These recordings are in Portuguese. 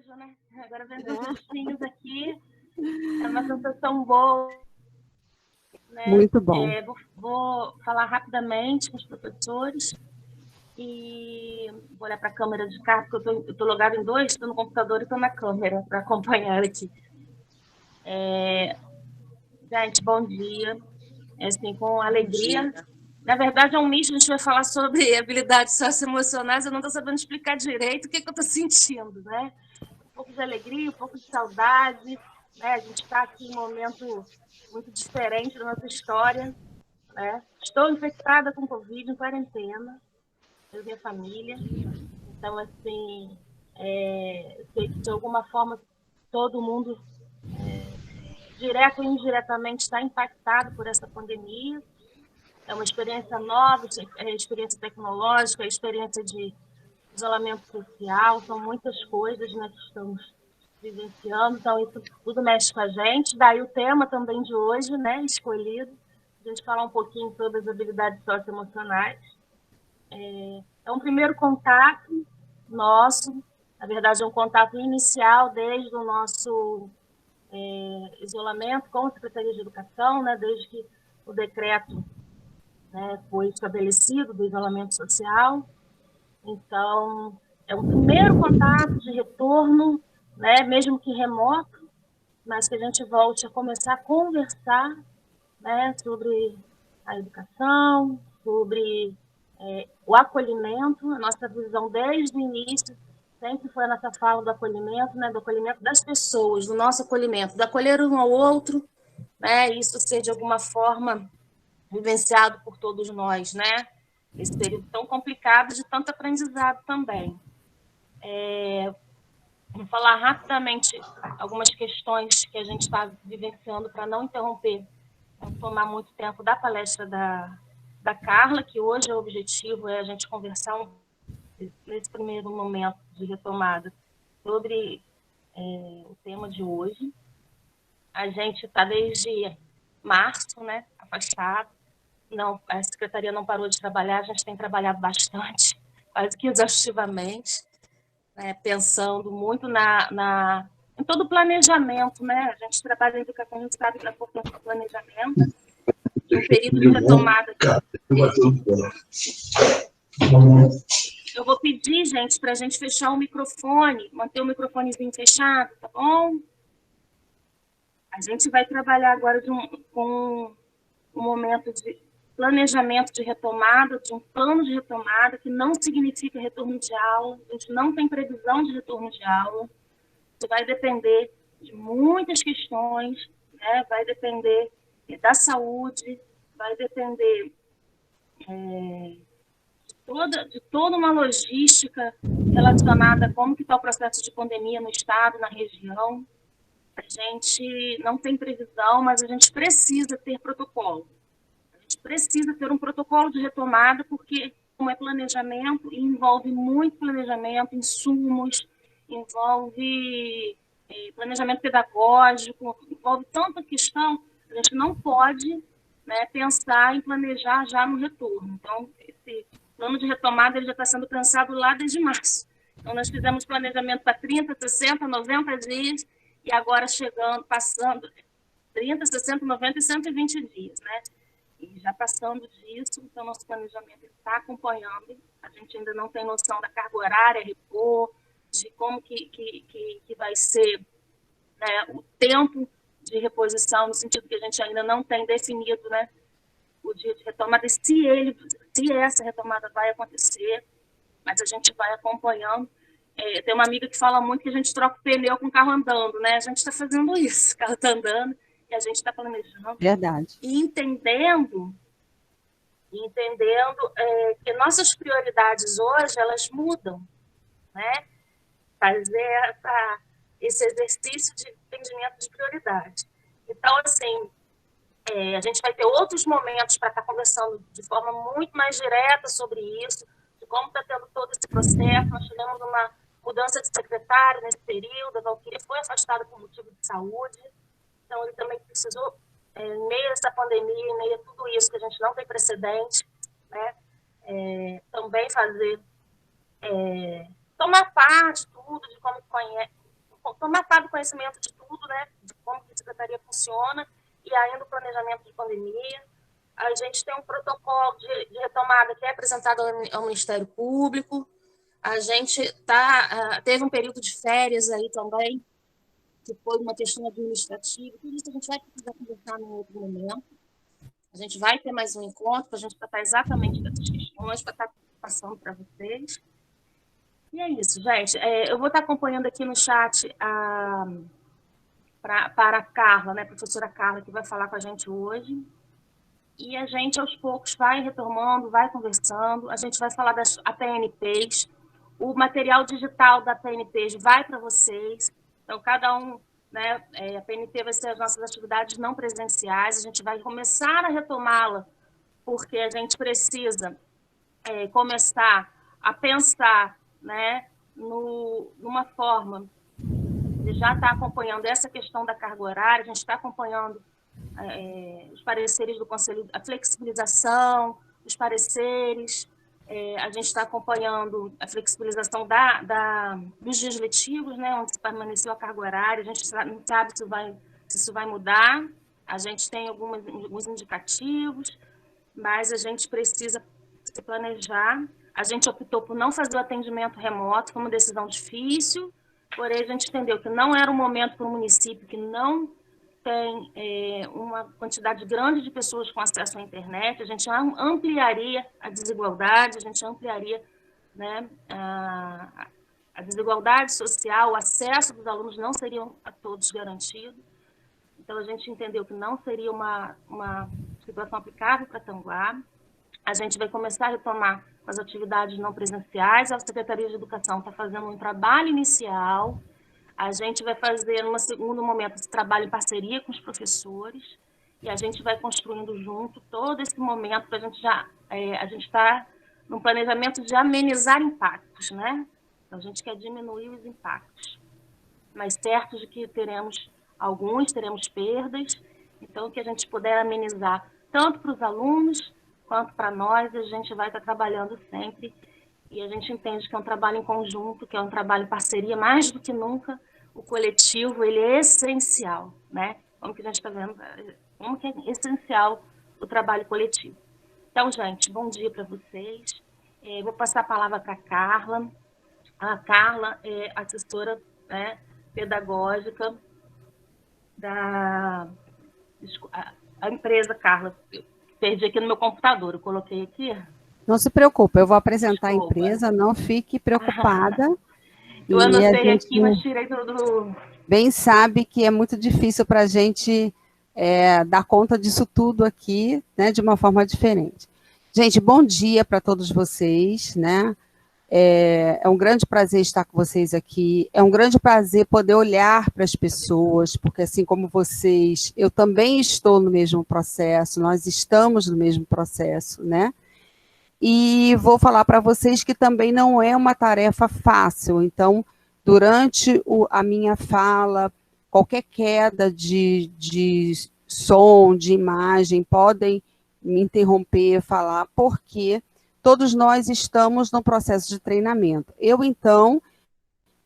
vejo, né? Agora vendo os bichinhos aqui, é uma sensação boa, né? Muito bom. Vou falar rapidamente com os professores e vou olhar para a câmera de cá, porque eu estou logado em dois, estou no computador e estou na câmera para acompanhar aqui. Gente, bom dia. Assim, com alegria. Na verdade, é um misto, a gente vai falar sobre habilidades socioemocionais, eu não estou sabendo explicar direito o que eu estou sentindo, né? Um pouco de alegria, um pouco de saudade, né? A gente está aqui em um momento muito diferente da nossa história, né? Estou infectada com Covid, em quarentena, eu e minha família. Então, assim, sei que de alguma forma todo mundo, direto ou indiretamente, está impactado por essa pandemia. É uma experiência nova, é experiência tecnológica, é experiência de isolamento social, são muitas coisas, né, que estamos vivenciando, então isso tudo mexe com a gente. Daí o tema também de hoje, né, escolhido, a gente falar um pouquinho sobre as habilidades socioemocionais. É um primeiro contato nosso, na verdade é um contato inicial desde o nosso isolamento com a Secretaria de Educação, né, desde que o decreto, né, foi estabelecido do isolamento social. Então, é um primeiro contato de retorno, né, mesmo que remoto, mas que a gente volte a começar a conversar, né, sobre a educação, sobre o acolhimento. A nossa visão desde o início sempre foi a nossa fala do acolhimento, né, do acolhimento das pessoas, do nosso acolhimento, de acolher um ao outro, né, isso ser de alguma forma vivenciado por todos nós, né? Esse período tão complicado de tanto aprendizado também. Vou falar rapidamente algumas questões que a gente está vivenciando para não interromper, não tomar muito tempo da palestra da Carla, que hoje o objetivo é a gente conversar nesse primeiro momento de retomada sobre o tema de hoje. A gente está desde março, né, afastado. Não, a secretaria não parou de trabalhar, a gente tem trabalhado bastante, quase que exaustivamente, né, pensando muito em todo o planejamento, né? A gente trabalha em educação, a gente sabe da importância do planejamento, e um período de retomada. Eu vou pedir, gente, para a gente fechar o microfone, manter o microfonezinho fechado, tá bom? A gente vai trabalhar agora com um momento de planejamento de retomada, de um plano de retomada, que não significa retorno de aula, a gente não tem previsão de retorno de aula, isso vai depender de muitas questões, né? Vai depender da saúde, vai depender de toda uma logística relacionada a como que está o processo de pandemia no estado, na região. A gente não tem previsão, mas a gente precisa ter protocolo. A gente precisa ter um protocolo de retomada, porque como é planejamento, envolve muito planejamento, insumos, envolve planejamento pedagógico, envolve tanta questão, a gente não pode, né, pensar em planejar já no retorno. Então, esse plano de retomada ele já está sendo pensado lá desde março. Então, nós fizemos planejamento para 30, 60, 90 dias, e agora chegando, passando 30, 60, 90 e 120 dias, né? E já passando disso, então nosso planejamento está acompanhando. A gente ainda não tem noção da carga horária, repor, de como que vai ser, né, o tempo de reposição, no sentido que a gente ainda não tem definido, né, o dia de retomada, e se essa retomada vai acontecer, mas a gente vai acompanhando. Tem uma amiga que fala muito que a gente troca o pneu com o carro andando, né? A gente está fazendo isso, o carro está andando e a gente está planejando. Verdade. E entendendo que nossas prioridades hoje, elas mudam, né? Fazer esse exercício de entendimento de prioridade. Então, assim, a gente vai ter outros momentos para estar conversando de forma muito mais direta sobre isso, de como está tendo todo esse processo. Nós tivemos uma mudança de secretário nesse período, a Valquíria foi afastada por motivo de saúde, então ele também precisou, em meio a essa pandemia, em meio a tudo isso que a gente não tem precedente, né, também fazer, tomar parte tudo de como tomar conhecimento de tudo, né, de como que a secretaria funciona, e ainda o planejamento de pandemia. A gente tem um protocolo de retomada que é apresentado ao Ministério Público. A gente teve um período de férias aí também, que foi uma questão administrativa. Tudo isso a gente vai precisar conversar num outro momento. A gente vai ter mais um encontro para a gente tratar exatamente dessas questões, para estar passando para vocês. E é isso, gente. Eu vou estar acompanhando aqui no chat para a Carla, né, a professora Carla, que vai falar com a gente hoje. E a gente, aos poucos, vai retomando, vai conversando. A gente vai falar das APNPs. O material digital da APNPs vai para vocês. Então, cada um, né, a PNP vai ser as nossas atividades não presenciais. A gente vai começar a retomá-la, porque a gente precisa começar a pensar, né, numa forma de já estar acompanhando essa questão da carga horária, a gente está acompanhando os pareceres do Conselho, a flexibilização dos pareceres, a gente está acompanhando a flexibilização dos dias letivos, né, onde se permaneceu a carga horária, a gente não sabe se isso vai mudar, a gente tem alguns indicativos, mas a gente precisa se planejar. A gente optou por não fazer o atendimento remoto, foi uma decisão difícil, porém a gente entendeu que não era um momento para um município que não tem uma quantidade grande de pessoas com acesso à internet, a gente ampliaria a desigualdade, a gente ampliaria, né, a desigualdade social, o acesso dos alunos não seriam a todos garantido. Então, a gente entendeu que não seria uma situação aplicável para Tanguá. A gente vai começar a retomar as atividades não presenciais, a Secretaria de Educação está fazendo um trabalho inicial, a gente vai fazer, num segundo momento, esse trabalho em parceria com os professores, e a gente vai construindo junto todo esse momento, para a gente está num planejamento de amenizar impactos, né? Então, a gente quer diminuir os impactos, mas certo de que teremos perdas, então, o que a gente puder amenizar, tanto para os alunos, quanto para nós, a gente vai estar trabalhando sempre, e a gente entende que é um trabalho em conjunto, que é um trabalho em parceria, mais do que nunca, o coletivo, ele é essencial, né? Como que a gente está vendo, como que é essencial o trabalho coletivo. Então, gente, bom dia para vocês. Vou passar a palavra para a Carla. A Carla é assessora, né, pedagógica da a empresa, Carla. Eu perdi aqui no meu computador, eu coloquei aqui. Não se preocupe, eu vou apresentar a empresa, não fique preocupada. Eu anotei aqui, mas tirei tudo. Bem sabe que é muito difícil para a gente dar conta disso tudo aqui, né, de uma forma diferente. Gente, bom dia para todos vocês, né? É um grande prazer estar com vocês aqui, é um grande prazer poder olhar para as pessoas, porque assim como vocês, eu também estou no mesmo processo, nós estamos no mesmo processo, né? E vou falar para vocês que também não é uma tarefa fácil, então, durante a minha fala, qualquer queda de som, de imagem, podem me interromper, falar, porque todos nós estamos no processo de treinamento. Eu, então,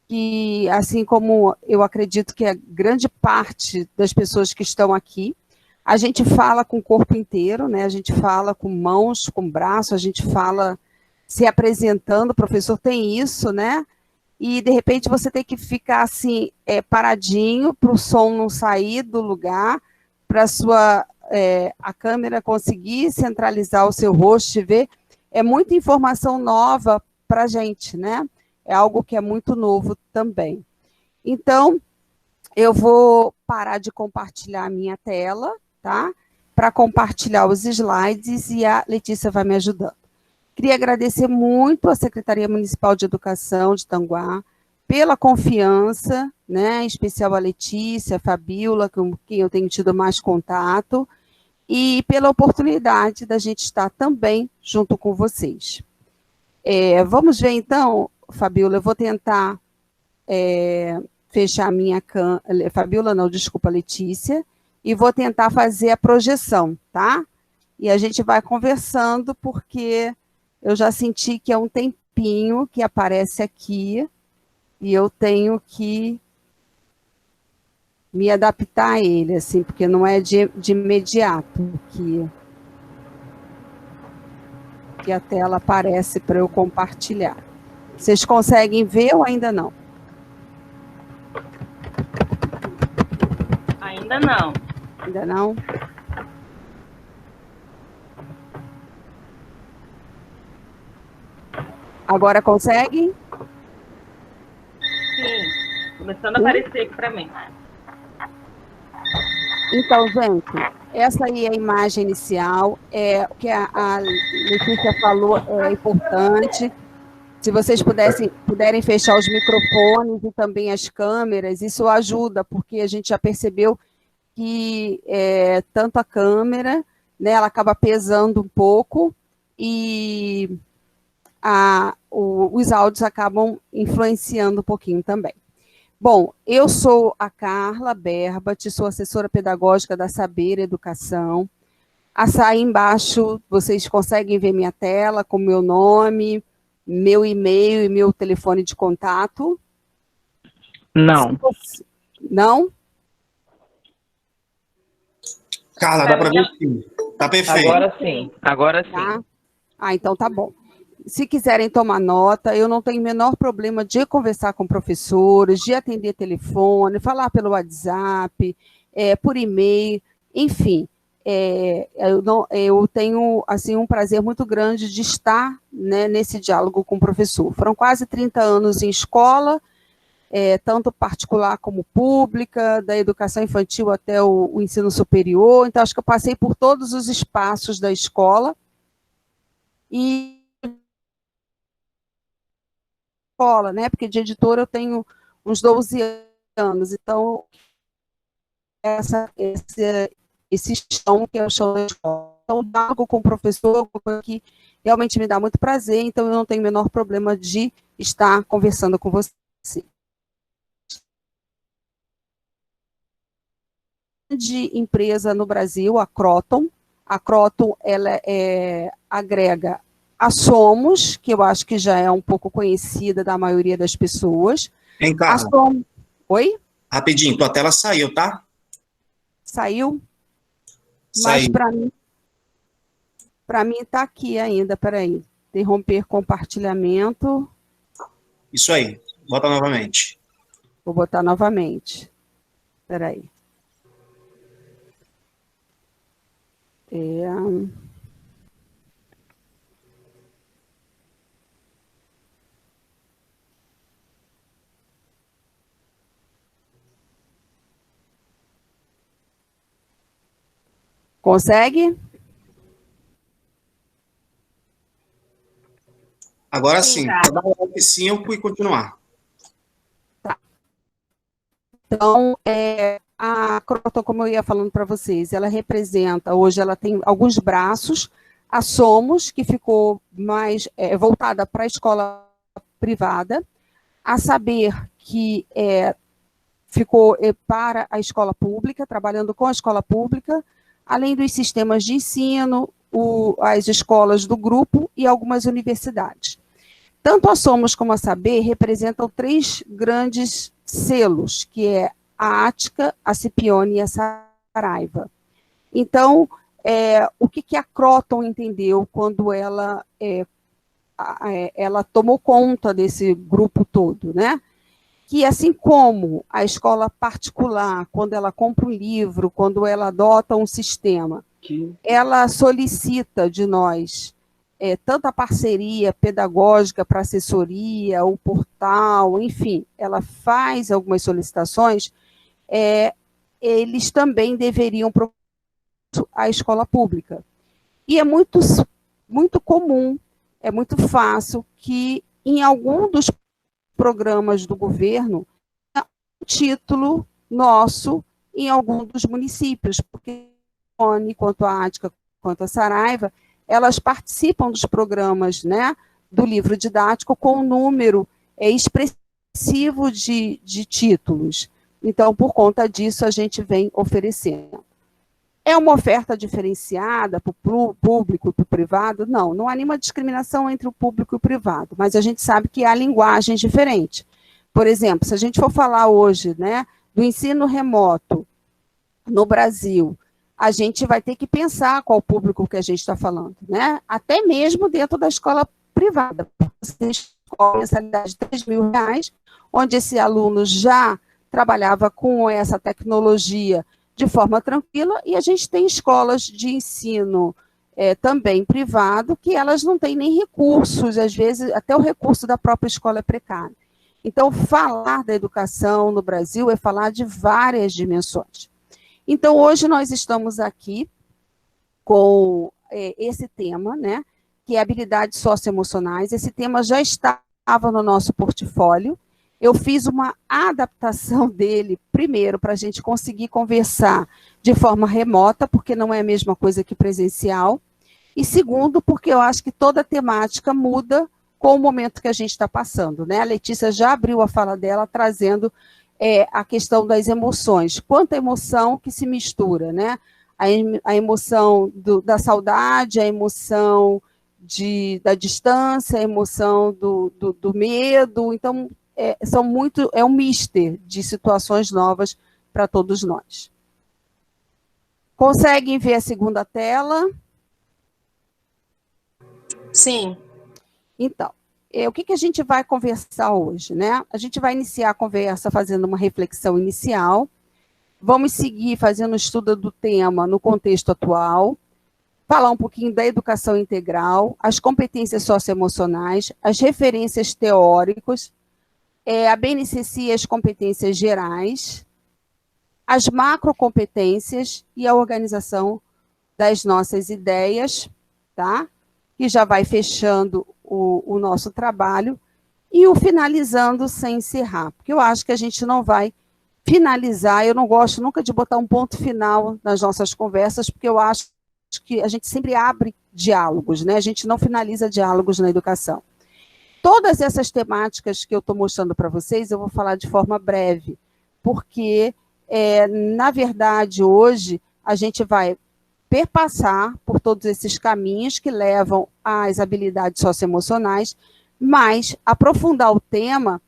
que assim como eu acredito que a grande parte das pessoas que estão aqui, a gente fala com o corpo inteiro, né? A gente fala com mãos, com braços, a gente fala se apresentando, o professor tem isso, né? E, de repente, você tem que ficar assim, paradinho, para o som não sair do lugar, para a câmera conseguir centralizar o seu rosto e ver. É muita informação nova para a gente, né? É algo que é muito novo também. Então, eu vou parar de compartilhar a minha tela, tá? Para compartilhar os slides e a Letícia vai me ajudando. Queria agradecer muito à Secretaria Municipal de Educação de Tanguá pela confiança, né? Em especial a Letícia, a Fabíola, com quem eu tenho tido mais contato, e pela oportunidade da gente estar também junto com vocês. Vamos ver, então, Fabíola, eu vou tentar fechar a minha câmera, Fabíola não, desculpa, Letícia, e vou tentar fazer a projeção, tá? E a gente vai conversando, porque eu já senti que é um tempinho que aparece aqui, e eu tenho que me adaptar a ele, assim, porque não é de imediato que a tela aparece para eu compartilhar. Vocês conseguem ver ou ainda não? Ainda não. Ainda não? Agora conseguem? Sim, começando a aparecer aqui para mim. Então, gente, essa aí é a imagem inicial, o que a Letícia falou é importante. Se vocês puderem fechar os microfones e também as câmeras, isso ajuda, porque a gente já percebeu que tanto a câmera, né, ela acaba pesando um pouco e os áudios acabam influenciando um pouquinho também. Bom, eu sou a Carla Berbat, sou assessora pedagógica da Saber Educação. Aí embaixo vocês conseguem ver minha tela com meu nome, meu e-mail e meu telefone de contato? Não. Não? Carla, dá para ver sim. Tá perfeito. Agora sim. Tá? Então tá bom. Se quiserem tomar nota, eu não tenho o menor problema de conversar com professores, de atender telefone, falar pelo WhatsApp, por e-mail, enfim. Eu tenho assim, um prazer muito grande de estar, né, nesse diálogo com o professor. Foram quase 30 anos em escola, tanto particular como pública, da educação infantil até o ensino superior, então acho que eu passei por todos os espaços da escola, né, porque de editora eu tenho uns 12 anos, então esse chão que é o chão da escola. Então, o diálogo com o professor, que realmente me dá muito prazer, então eu não tenho o menor problema de estar conversando com você. De empresa no Brasil, a Croton. A Croton, ela agrega a Somos, que eu acho que já é um pouco conhecida da maioria das pessoas. Hein, Carla? Oi? Rapidinho, tua tela saiu, tá? Saiu? Saiu. Mas para mim está aqui ainda, peraí. Interromper compartilhamento. Isso aí, bota novamente. Vou botar novamente. Peraí. Consegue? Agora sim, vou dar um F5 e continuar. Tá. Então, a Croton, como eu ia falando para vocês, ela representa, hoje ela tem alguns braços, a Somos, que ficou mais voltada para a escola privada, a Saber, que ficou para a escola pública, trabalhando com a escola pública, além dos sistemas de ensino, as escolas do grupo e algumas universidades. Tanto a Somos como a Saber representam 3 grandes selos, que é a Ática, a Scipione e a Saraiva. Então, o que a Croton entendeu quando ela tomou conta desse grupo todo, né? Que assim como a escola particular, quando ela compra um livro, quando ela adota um sistema, ela solicita de nós tanto a parceria pedagógica para assessoria, o portal, enfim, ela faz algumas solicitações, eles também deveriam procurar a escola pública. E é muito, muito comum, é muito fácil que em algum dos programas do governo, um título nosso em algum dos municípios, porque quanto a Ática, quanto a Saraiva, elas participam dos programas, né, do livro didático com um número expressivo de títulos. Então, por conta disso, a gente vem oferecendo. É uma oferta diferenciada para o público e para o privado? Não, não há nenhuma discriminação entre o público e o privado, mas a gente sabe que há linguagens diferentes. Por exemplo, se a gente for falar hoje, né, do ensino remoto no Brasil, a gente vai ter que pensar qual o público que a gente está falando, né? Até mesmo dentro da escola privada. Você escolhe a mensalidade de R$ 3.000, onde esse aluno já trabalhava com essa tecnologia de forma tranquila, e a gente tem escolas de ensino também privado, que elas não têm nem recursos, às vezes até o recurso da própria escola é precário. Então, falar da educação no Brasil é falar de várias dimensões. Então, hoje nós estamos aqui com esse tema, né, que é habilidades socioemocionais. Esse tema já estava no nosso portfólio. Eu fiz uma adaptação dele, primeiro, para a gente conseguir conversar de forma remota, porque não é a mesma coisa que presencial, e segundo, porque eu acho que toda a temática muda com o momento que a gente está passando, né? A Letícia já abriu a fala dela, trazendo a questão das emoções. Quanta emoção que se mistura, né? A emoção da saudade, a emoção da distância, a emoção do medo. Então, é um mister de situações novas para todos nós. Conseguem ver a segunda tela? Sim. Então, o que a gente vai conversar hoje, né? A gente vai iniciar a conversa fazendo uma reflexão inicial, vamos seguir fazendo um estudo do tema no contexto atual, falar um pouquinho da educação integral, as competências socioemocionais, as referências teóricas, a BNCC e as competências gerais, as macrocompetências e a organização das nossas ideias, tá? Que já vai fechando o nosso trabalho, e o finalizando sem encerrar, porque eu acho que a gente não vai finalizar, eu não gosto nunca de botar um ponto final nas nossas conversas, porque eu acho que a gente sempre abre diálogos, né? A gente não finaliza diálogos na educação. Todas essas temáticas que eu estou mostrando para vocês, eu vou falar de forma breve, porque, na verdade, hoje, a gente vai perpassar por todos esses caminhos que levam às habilidades socioemocionais, mas aprofundar o tema,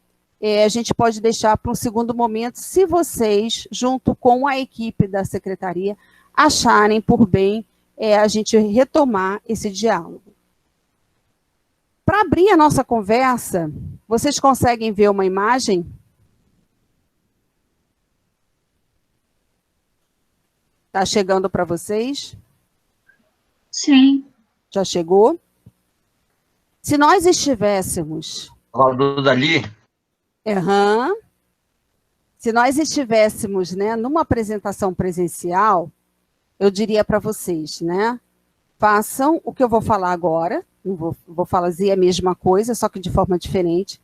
a gente pode deixar para um segundo momento, se vocês, junto com a equipe da secretaria, acharem por bem a gente retomar esse diálogo. Para abrir a nossa conversa, vocês conseguem ver uma imagem? Está chegando para vocês? Sim. Já chegou? Se nós estivéssemos... Falando dali? Se nós estivéssemos, né, numa apresentação presencial, eu diria para vocês, né, façam o que eu vou falar agora, não vou fazer a mesma coisa, só que de forma diferente.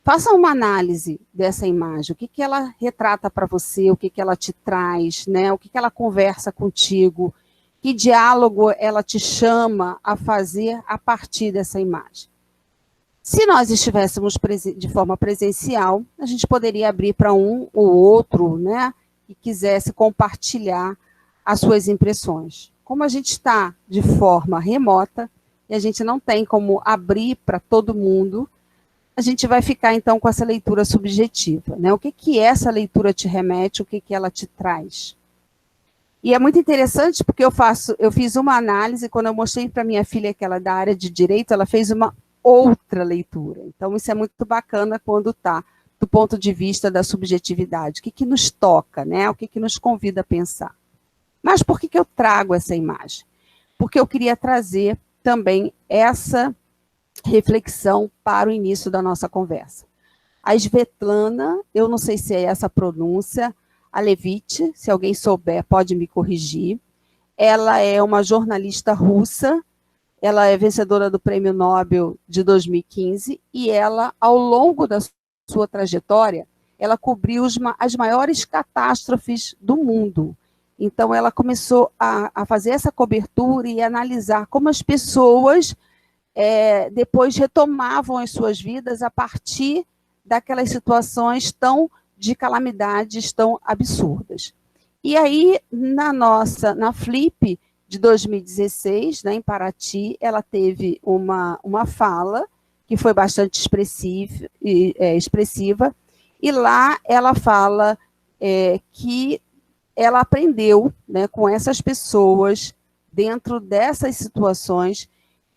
Façam uma análise dessa imagem, o que ela retrata para você, o que ela te traz, né? O que ela conversa contigo, que diálogo ela te chama a fazer a partir dessa imagem. Se nós estivéssemos de forma presencial, a gente poderia abrir para um ou outro, né, que quisesse compartilhar as suas impressões. Como a gente está de forma remota, e a gente não tem como abrir para todo mundo, a gente vai ficar, então, com essa leitura subjetiva, né? O que essa leitura te remete, o que ela te traz. E é muito interessante, porque eu fiz uma análise, quando eu mostrei para minha filha que ela é da área de direito, ela fez uma outra leitura. Então, isso é muito bacana quando está do ponto de vista da subjetividade. O que nos toca, né? O que nos convida a pensar. Mas por que eu trago essa imagem? Porque eu queria trazer também essa reflexão para o início da nossa conversa. A Svetlana, eu não sei se é essa a pronúncia, Alevich, se alguém souber, pode me corrigir. Ela é uma jornalista russa, ela é vencedora do Prêmio Nobel de 2015, e ela, ao longo da sua trajetória, ela cobriu as maiores catástrofes do mundo. Então, ela começou a fazer essa cobertura e analisar como as pessoas depois retomavam as suas vidas a partir daquelas situações de calamidades tão absurdas. E aí, na Flip de 2016, né, em Paraty, ela teve uma fala que foi bastante expressiva, e lá ela fala que ela aprendeu, né, com essas pessoas, dentro dessas situações,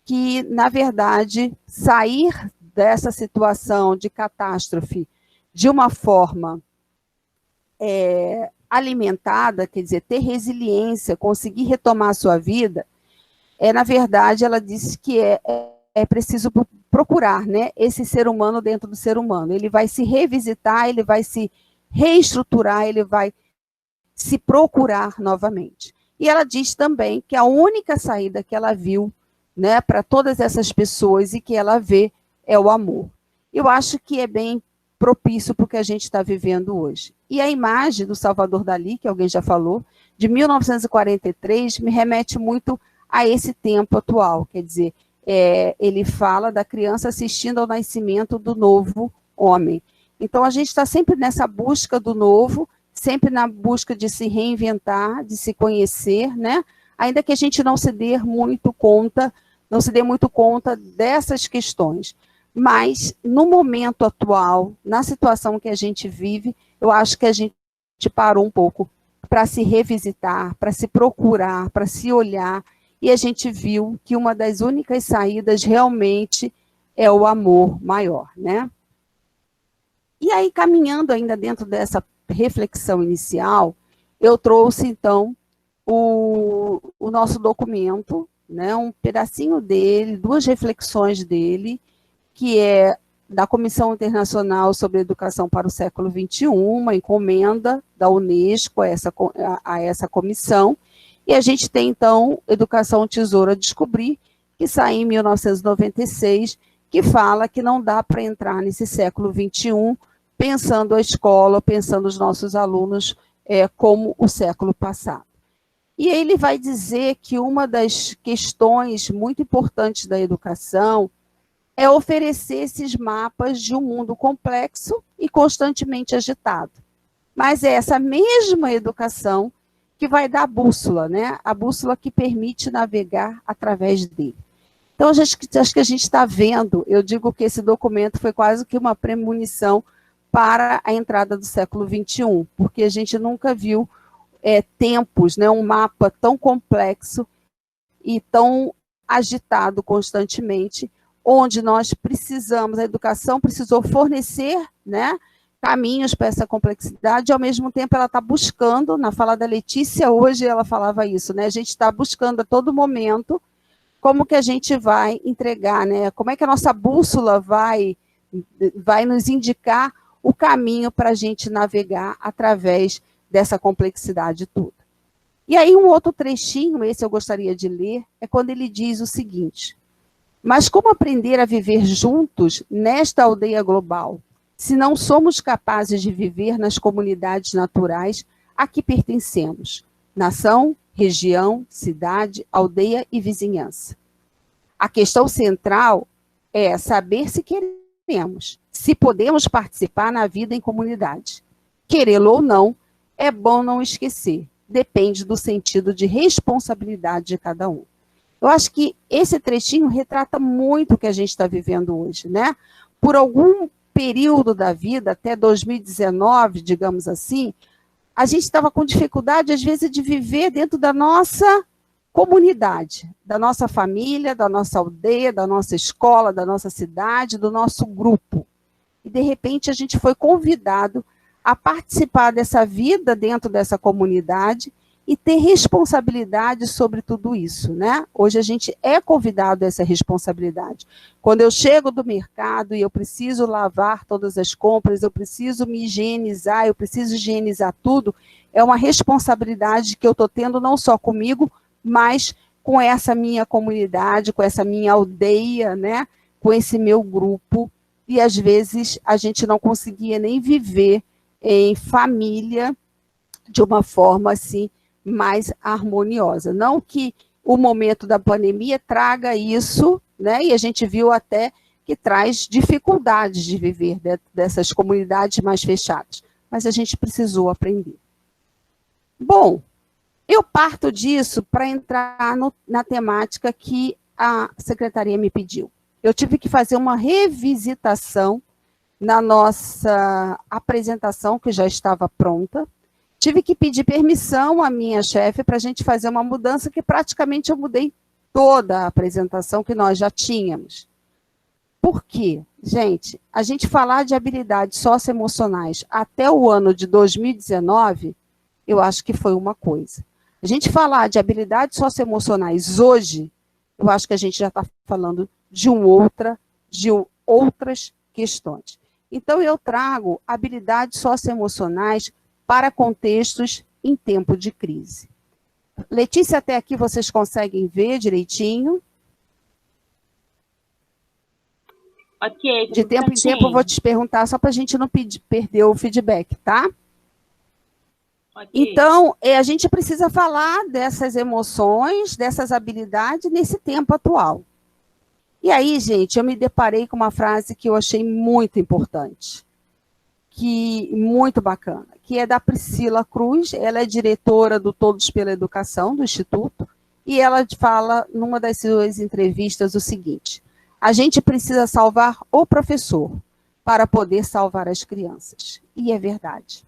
que, na verdade, sair dessa situação de catástrofe de uma forma alimentada, quer dizer, ter resiliência, conseguir retomar a sua vida, na verdade, ela disse que é preciso procurar, né, esse ser humano dentro do ser humano. Ele vai se revisitar, ele vai se reestruturar, ele vai se procurar novamente. E ela diz também que a única saída que ela viu, né, para todas essas pessoas e que ela vê é o amor. Eu acho que é bem propício para o que a gente está vivendo hoje. E a imagem do Salvador Dalí, que alguém já falou, de 1943, me remete muito a esse tempo atual. Quer dizer, ele fala da criança assistindo ao nascimento do novo homem. Então, a gente está sempre nessa busca do novo, sempre na busca de se reinventar, de se conhecer, né? Ainda que a gente não se dê muito conta dessas questões. Mas, no momento atual, na situação que a gente vive, eu acho que a gente parou um pouco para se revisitar, para se procurar, para se olhar, e a gente viu que uma das únicas saídas realmente é o amor maior, né? E aí, caminhando ainda dentro dessa reflexão inicial, eu trouxe, então, o nosso documento, né, um pedacinho dele, 2 reflexões dele, que é da Comissão Internacional sobre Educação para o Século XXI, uma encomenda da Unesco a essa comissão, e a gente tem, então, Educação Tesouro a Descobrir, que saiu em 1996, que fala que não dá para entrar nesse século XXI pensando a escola, pensando os nossos alunos como o século passado. E ele vai dizer que uma das questões muito importantes da educação é oferecer esses mapas de um mundo complexo e constantemente agitado. Mas é essa mesma educação que vai dar a bússola, né? A bússola que permite navegar através dele. Então, acho que a gente está vendo, eu digo que esse documento foi quase que uma premonição para a entrada do século XXI, porque a gente nunca viu tempos, né, um mapa tão complexo e tão agitado constantemente, onde nós precisamos, a educação precisou fornecer, né, caminhos para essa complexidade, e ao mesmo tempo ela está buscando, na fala da Letícia hoje ela falava isso, né, a gente está buscando a todo momento como que a gente vai entregar, né, como é que a nossa bússola vai nos indicar o caminho para a gente navegar através dessa complexidade toda. E aí um outro trechinho, esse eu gostaria de ler, é quando ele diz o seguinte: mas como aprender a viver juntos nesta aldeia global, se não somos capazes de viver nas comunidades naturais a que pertencemos, nação, região, cidade, aldeia e vizinhança? A questão central é saber se queremos, se podemos participar na vida em comunidade. Querê-lo ou não, é bom não esquecer, depende do sentido de responsabilidade de cada um. Eu acho que esse trechinho retrata muito o que a gente está vivendo hoje, né? Por algum período da vida, até 2019, digamos assim, a gente estava com dificuldade, às vezes, de viver dentro da nossa comunidade, da nossa família, da nossa aldeia, da nossa escola, da nossa cidade, do nosso grupo. E, de repente, a gente foi convidado a participar dessa vida dentro dessa comunidade e ter responsabilidade sobre tudo isso, né? Hoje a gente é convidado a essa responsabilidade. Quando eu chego do mercado e eu preciso lavar todas as compras, eu preciso me higienizar, eu preciso higienizar tudo, é uma responsabilidade que eu estou tendo não só comigo, mas com essa minha comunidade, com essa minha aldeia, né? Com esse meu grupo. E às vezes a gente não conseguia nem viver em família de uma forma assim mais harmoniosa. Não que o momento da pandemia traga isso, né? E a gente viu até que traz dificuldades de viver dessas comunidades mais fechadas, mas a gente precisou aprender. Bom, eu parto disso para entrar na temática que a secretaria me pediu. Eu tive que fazer uma revisitação na nossa apresentação, que já estava pronta. Tive que pedir permissão à minha chefe para a gente fazer uma mudança, que praticamente eu mudei toda a apresentação que nós já tínhamos. Por quê? Gente, a gente falar de habilidades socioemocionais até o ano de 2019, eu acho que foi uma coisa. A gente falar de habilidades socioemocionais hoje, eu acho que a gente já está falando de outras questões. Então, eu trago habilidades socioemocionais para contextos em tempo de crise. Letícia, até aqui vocês conseguem ver direitinho? Ok. De tempo em tempo eu vou te perguntar, só para a gente não perder o feedback, tá? Okay. Então, a gente precisa falar dessas emoções, dessas habilidades nesse tempo atual. E aí, gente, eu me deparei com uma frase que eu achei muito importante, muito bacana, que é da Priscila Cruz. Ela é diretora do Todos pela Educação, do Instituto, e ela fala, numa das suas entrevistas, o seguinte: a gente precisa salvar o professor para poder salvar as crianças. E é verdade.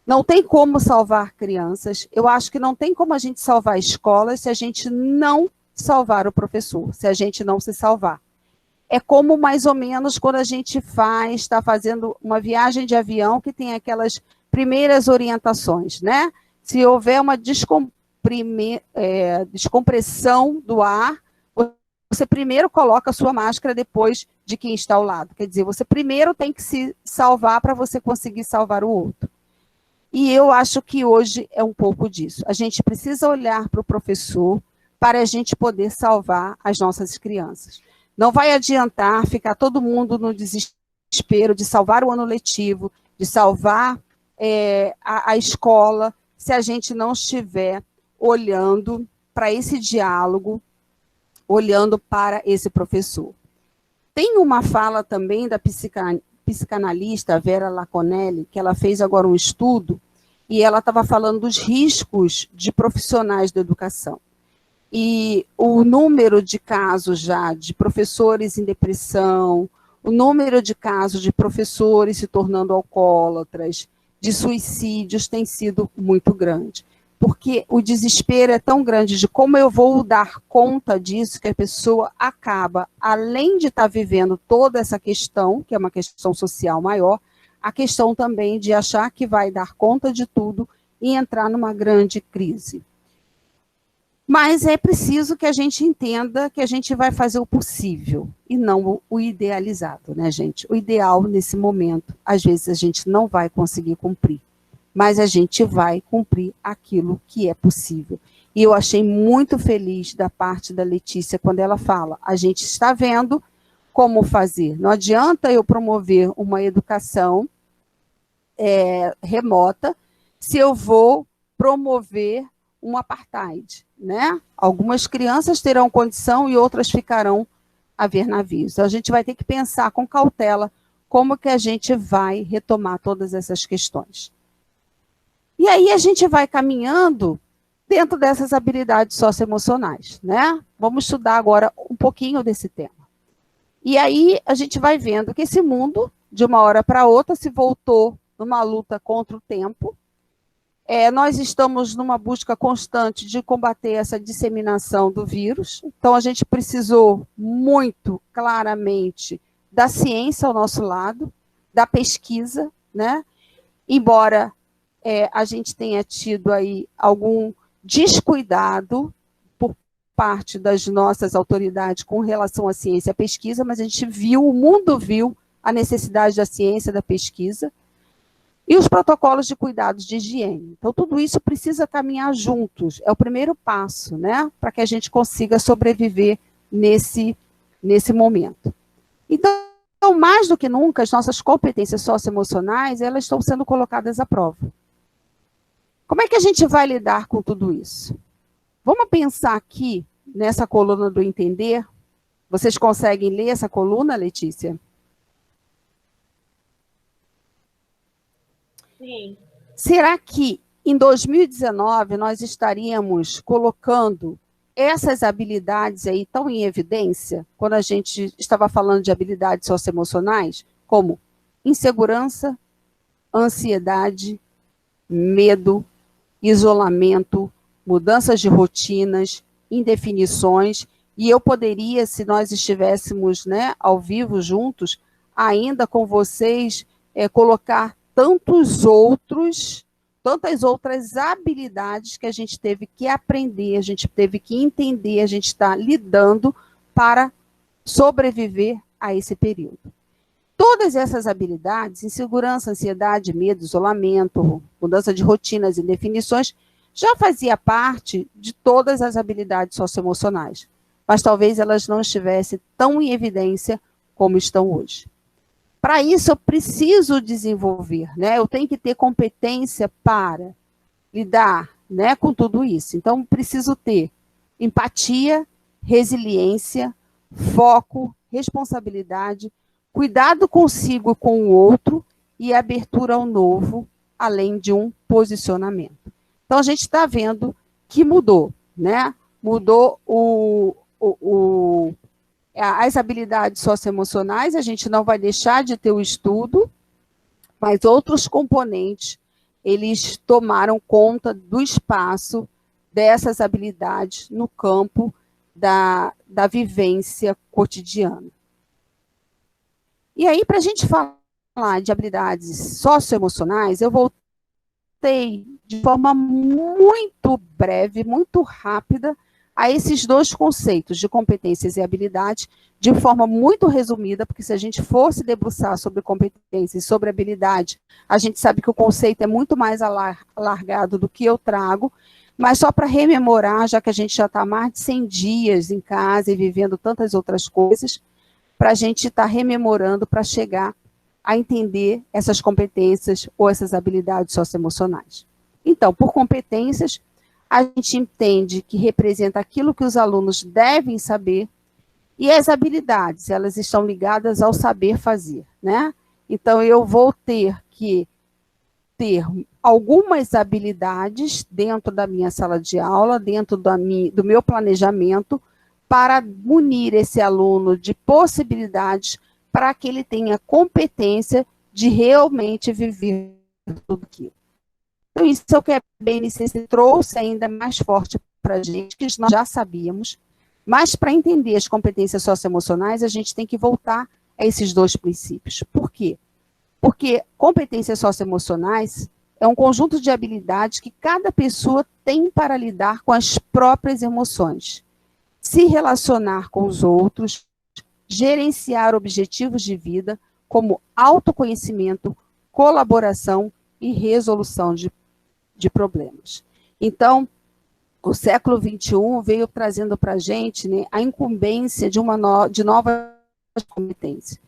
Não tem como salvar crianças. Eu acho que não tem como a gente salvar escolas se a gente não salvar o professor, se a gente não se salvar. É como mais ou menos quando a gente está fazendo uma viagem de avião que tem aquelas primeiras orientações, né? Se houver uma descompressão do ar, você primeiro coloca a sua máscara depois de quem está ao lado. Quer dizer, você primeiro tem que se salvar para você conseguir salvar o outro. E eu acho que hoje é um pouco disso. A gente precisa olhar para o professor para a gente poder salvar as nossas crianças. Não vai adiantar ficar todo mundo no desespero de salvar o ano letivo, de salvar a escola, se a gente não estiver olhando para esse diálogo, olhando para esse professor. Tem uma fala também da psicanalista Vera Laconelli, que ela fez agora um estudo, e ela estava falando dos riscos de profissionais da educação. E o número de casos já de professores em depressão, o número de casos de professores se tornando alcoólatras, de suicídios tem sido muito grande. Porque o desespero é tão grande de como eu vou dar conta disso, que a pessoa acaba, além de estar vivendo toda essa questão, que é uma questão social maior, a questão também de achar que vai dar conta de tudo e entrar numa grande crise. Mas é preciso que a gente entenda que a gente vai fazer o possível e não o idealizado, né, gente? O ideal nesse momento, às vezes a gente não vai conseguir cumprir, mas a gente vai cumprir aquilo que é possível. E eu achei muito feliz da parte da Letícia quando ela fala: a gente está vendo como fazer. Não adianta eu promover uma educação remota se eu vou promover um apartheid, né? Algumas crianças terão condição e outras ficarão a ver navios. Então, a gente vai ter que pensar com cautela como que a gente vai retomar todas essas questões. E aí a gente vai caminhando dentro dessas habilidades socioemocionais, né? Vamos estudar agora um pouquinho desse tema. E aí a gente vai vendo que esse mundo, de uma hora para outra, se voltou numa luta contra o tempo. Nós estamos numa busca constante de combater essa disseminação do vírus. Então, a gente precisou muito claramente da ciência ao nosso lado, da pesquisa, né? Embora a gente tenha tido aí algum descuidado por parte das nossas autoridades com relação à ciência e à pesquisa, mas a gente viu, o mundo viu a necessidade da ciência, da pesquisa, e os protocolos de cuidados de higiene. Então, tudo isso precisa caminhar juntos. É o primeiro passo, né, para que a gente consiga sobreviver nesse momento. Então, mais do que nunca, as nossas competências socioemocionais, elas estão sendo colocadas à prova. Como é que a gente vai lidar com tudo isso? Vamos pensar aqui nessa coluna do entender. Vocês conseguem ler essa coluna, Letícia? Sim. Será que em 2019 nós estaríamos colocando essas habilidades aí tão em evidência, quando a gente estava falando de habilidades socioemocionais, como insegurança, ansiedade, medo, isolamento, mudanças de rotinas, indefinições, e eu poderia, se nós estivéssemos, né, ao vivo juntos, ainda com vocês, colocar tantas outras habilidades que a gente teve que aprender, a gente teve que entender, a gente está lidando para sobreviver a esse período. Todas essas habilidades, insegurança, ansiedade, medo, isolamento, mudança de rotinas e definições, já fazia parte de todas as habilidades socioemocionais, mas talvez elas não estivessem tão em evidência como estão hoje. Para isso, eu preciso desenvolver, né? Eu tenho que ter competência para lidar, né, com tudo isso. Então, preciso ter empatia, resiliência, foco, responsabilidade, cuidado consigo e com o outro e abertura ao novo, além de um posicionamento. Então, a gente está vendo que mudou, né? Mudou as habilidades socioemocionais, a gente não vai deixar de ter o estudo, mas outros componentes, eles tomaram conta do espaço dessas habilidades no campo da vivência cotidiana. E aí, para a gente falar de habilidades socioemocionais, eu voltei de forma muito breve, muito rápida, a esses dois conceitos de competências e habilidades, de forma muito resumida, porque se a gente fosse debruçar sobre competências e sobre habilidade, a gente sabe que o conceito é muito mais alargado do que eu trago, mas só para rememorar, já que a gente já está há mais de 100 dias em casa e vivendo tantas outras coisas, para a gente estar rememorando para chegar a entender essas competências ou essas habilidades socioemocionais. Então, por competências, a gente entende que representa aquilo que os alunos devem saber, e as habilidades, elas estão ligadas ao saber fazer, né? Então, eu vou ter que ter algumas habilidades dentro da minha sala de aula, dentro do meu planejamento, para munir esse aluno de possibilidades para que ele tenha competência de realmente viver tudo aquilo. Então, isso é o que a BNCC trouxe ainda mais forte para a gente, que nós já sabíamos, mas para entender as competências socioemocionais, a gente tem que voltar a esses dois princípios. Por quê? Porque competências socioemocionais é um conjunto de habilidades que cada pessoa tem para lidar com as próprias emoções, se relacionar com os outros, gerenciar objetivos de vida, como autoconhecimento, colaboração e resolução de problemas. Então, o século XXI veio trazendo para a gente, né, a incumbência de novas competências.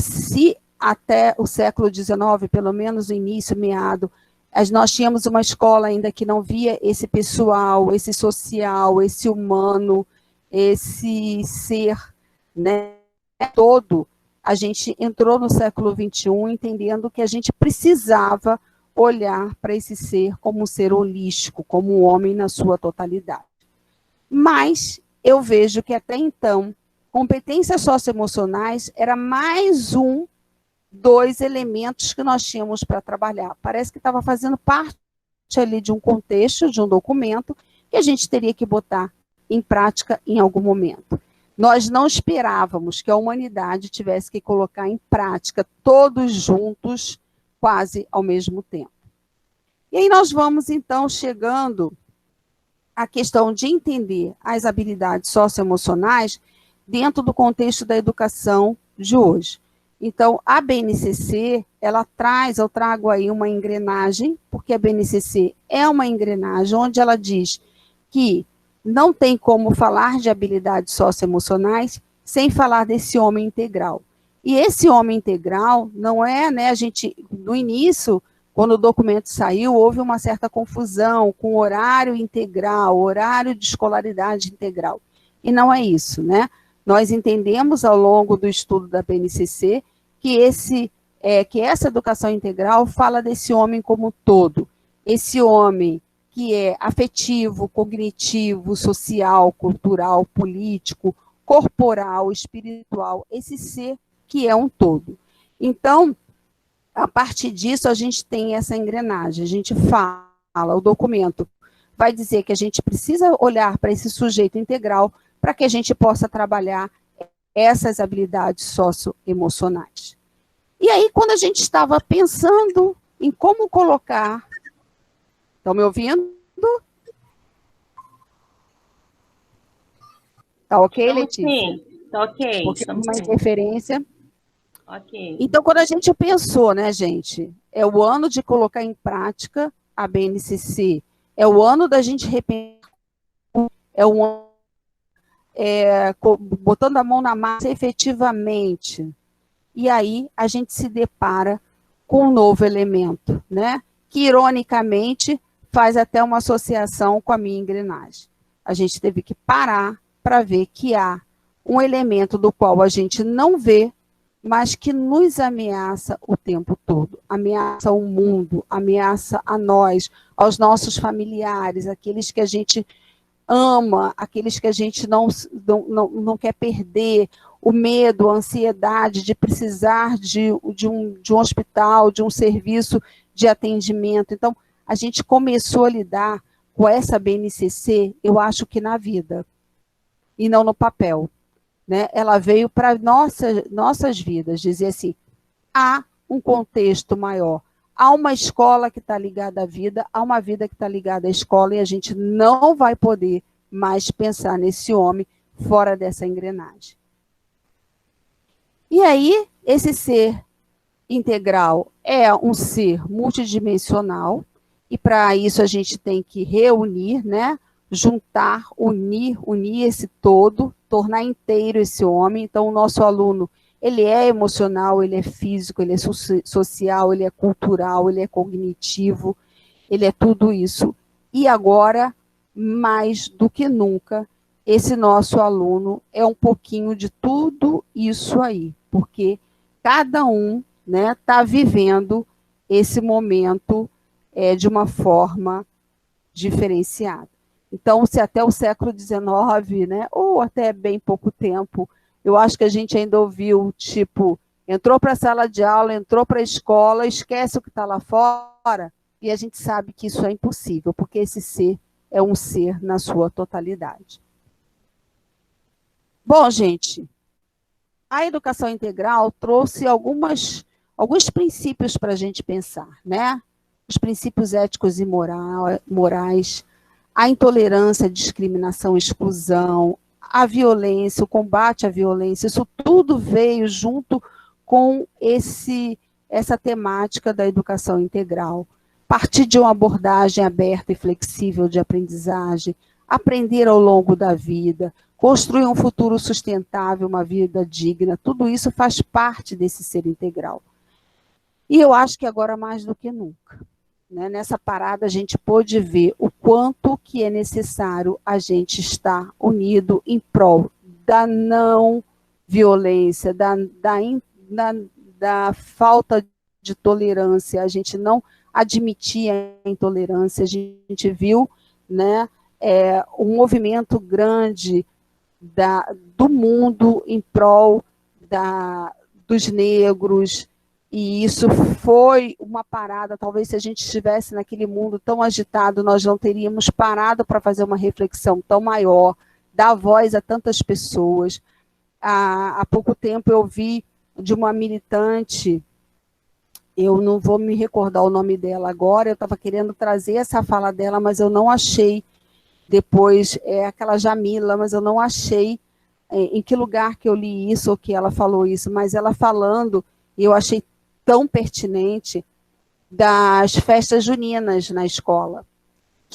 Se até o século XIX, pelo menos no início, meado, nós tínhamos uma escola ainda que não via esse pessoal, esse social, esse humano, esse ser, né, todo, a gente entrou no século XXI entendendo que a gente precisava olhar para esse ser como um ser holístico, como um homem na sua totalidade. Mas eu vejo que até então, competências socioemocionais era mais dois elementos que nós tínhamos para trabalhar. Parece que estava fazendo parte ali de um contexto, de um documento, que a gente teria que botar em prática em algum momento. Nós não esperávamos que a humanidade tivesse que colocar em prática todos juntos, quase ao mesmo tempo. E aí nós vamos, então, chegando à questão de entender as habilidades socioemocionais dentro do contexto da educação de hoje. Então, a BNCC, eu trago aí uma engrenagem, porque a BNCC é uma engrenagem onde ela diz que não tem como falar de habilidades socioemocionais sem falar desse homem integral. E esse homem integral não é, né, no início, quando o documento saiu, houve uma certa confusão com horário integral, horário de escolaridade integral. E não é isso, né? Nós entendemos ao longo do estudo da BNCC que essa educação integral fala desse homem como um todo. Esse homem que é afetivo, cognitivo, social, cultural, político, corporal, espiritual, esse ser que é um todo. Então, A partir disso, a gente tem essa engrenagem, a gente fala, o documento vai dizer que a gente precisa olhar para esse sujeito integral para que a gente possa trabalhar essas habilidades socioemocionais. E aí, quando a gente estava pensando em como colocar... Estão me ouvindo? Tá ok, Letícia? Sim, tá ok. Porque tem uma sim. interferência. Ok. Então, quando a gente pensou, né, gente, é o ano de colocar em prática a BNCC, é o ano da gente repensar, é o ano botando a mão na massa efetivamente. E aí a gente se depara com um novo elemento, né? Que, ironicamente, faz até uma associação com a minha engrenagem. A gente teve que parar para ver que há um elemento do qual a gente não vê, mas que nos ameaça o tempo todo. Ameaça o mundo, ameaça a nós, aos nossos familiares, aqueles que a gente ama, aqueles que a gente não quer perder, o medo, a ansiedade de precisar de um hospital, de um serviço de atendimento. Então, a gente começou a lidar com essa BNCC, eu acho que na vida, e não no papel. Né? Ela veio para nossas vidas, dizer assim, há um contexto maior, há uma escola que está ligada à vida, há uma vida que está ligada à escola, e a gente não vai poder mais pensar nesse homem fora dessa engrenagem. E aí, esse ser integral é um ser multidimensional, e para isso a gente tem que reunir, né? Juntar, unir esse todo, tornar inteiro esse homem. Então, o nosso aluno, ele é emocional, ele é físico, ele é social, ele é cultural, ele é cognitivo, ele é tudo isso. E agora, mais do que nunca, esse nosso aluno é um pouquinho de tudo isso aí, porque cada um está vivendo esse momento de uma forma diferenciada. Então, se até o século XIX, né, ou até bem pouco tempo, eu acho que a gente ainda ouviu, tipo, entrou para a sala de aula, entrou para a escola, esquece o que está lá fora, e a gente sabe que isso é impossível, porque esse ser é um ser na sua totalidade. Bom, gente, a educação integral trouxe alguns princípios para a gente pensar, né? Os princípios éticos e morais, a intolerância, a discriminação, a exclusão, a violência, o combate à violência, isso tudo veio junto com essa temática da educação integral. Partir de uma abordagem aberta e flexível de aprendizagem, aprender ao longo da vida, construir um futuro sustentável, uma vida digna, tudo isso faz parte desse ser integral. E eu acho que agora mais do que nunca. Nessa parada a gente pôde ver o quanto que é necessário a gente estar unido em prol da não violência, da falta de tolerância, a gente não admitir a intolerância, a gente viu um movimento grande do mundo em prol dos negros. E isso foi uma parada, talvez se a gente estivesse naquele mundo tão agitado, nós não teríamos parado para fazer uma reflexão tão maior, dar voz a tantas pessoas. Há pouco tempo eu vi de uma militante, eu não vou me recordar o nome dela agora, eu estava querendo trazer essa fala dela, mas eu não achei. Depois, aquela Jamila, mas eu não achei em que lugar que eu li isso ou que ela falou isso, mas ela falando, e eu achei tão pertinente, das festas juninas na escola.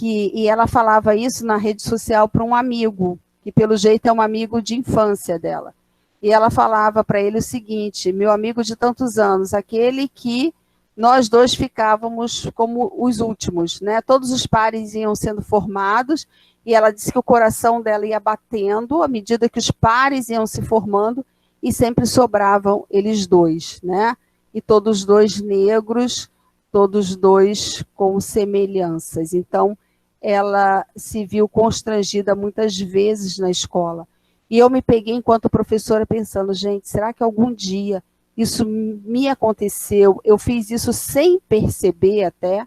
E ela falava isso na rede social para um amigo, que pelo jeito é um amigo de infância dela. E ela falava para ele o seguinte, meu amigo de tantos anos, aquele que nós dois ficávamos como os últimos, né? Todos os pares iam sendo formados, e ela disse que o coração dela ia batendo à medida que os pares iam se formando, e sempre sobravam eles dois, né? E todos dois negros, todos dois com semelhanças. Então, ela se viu constrangida muitas vezes na escola. E eu me peguei, enquanto professora, pensando, gente, será que algum dia isso me aconteceu, eu fiz isso sem perceber até,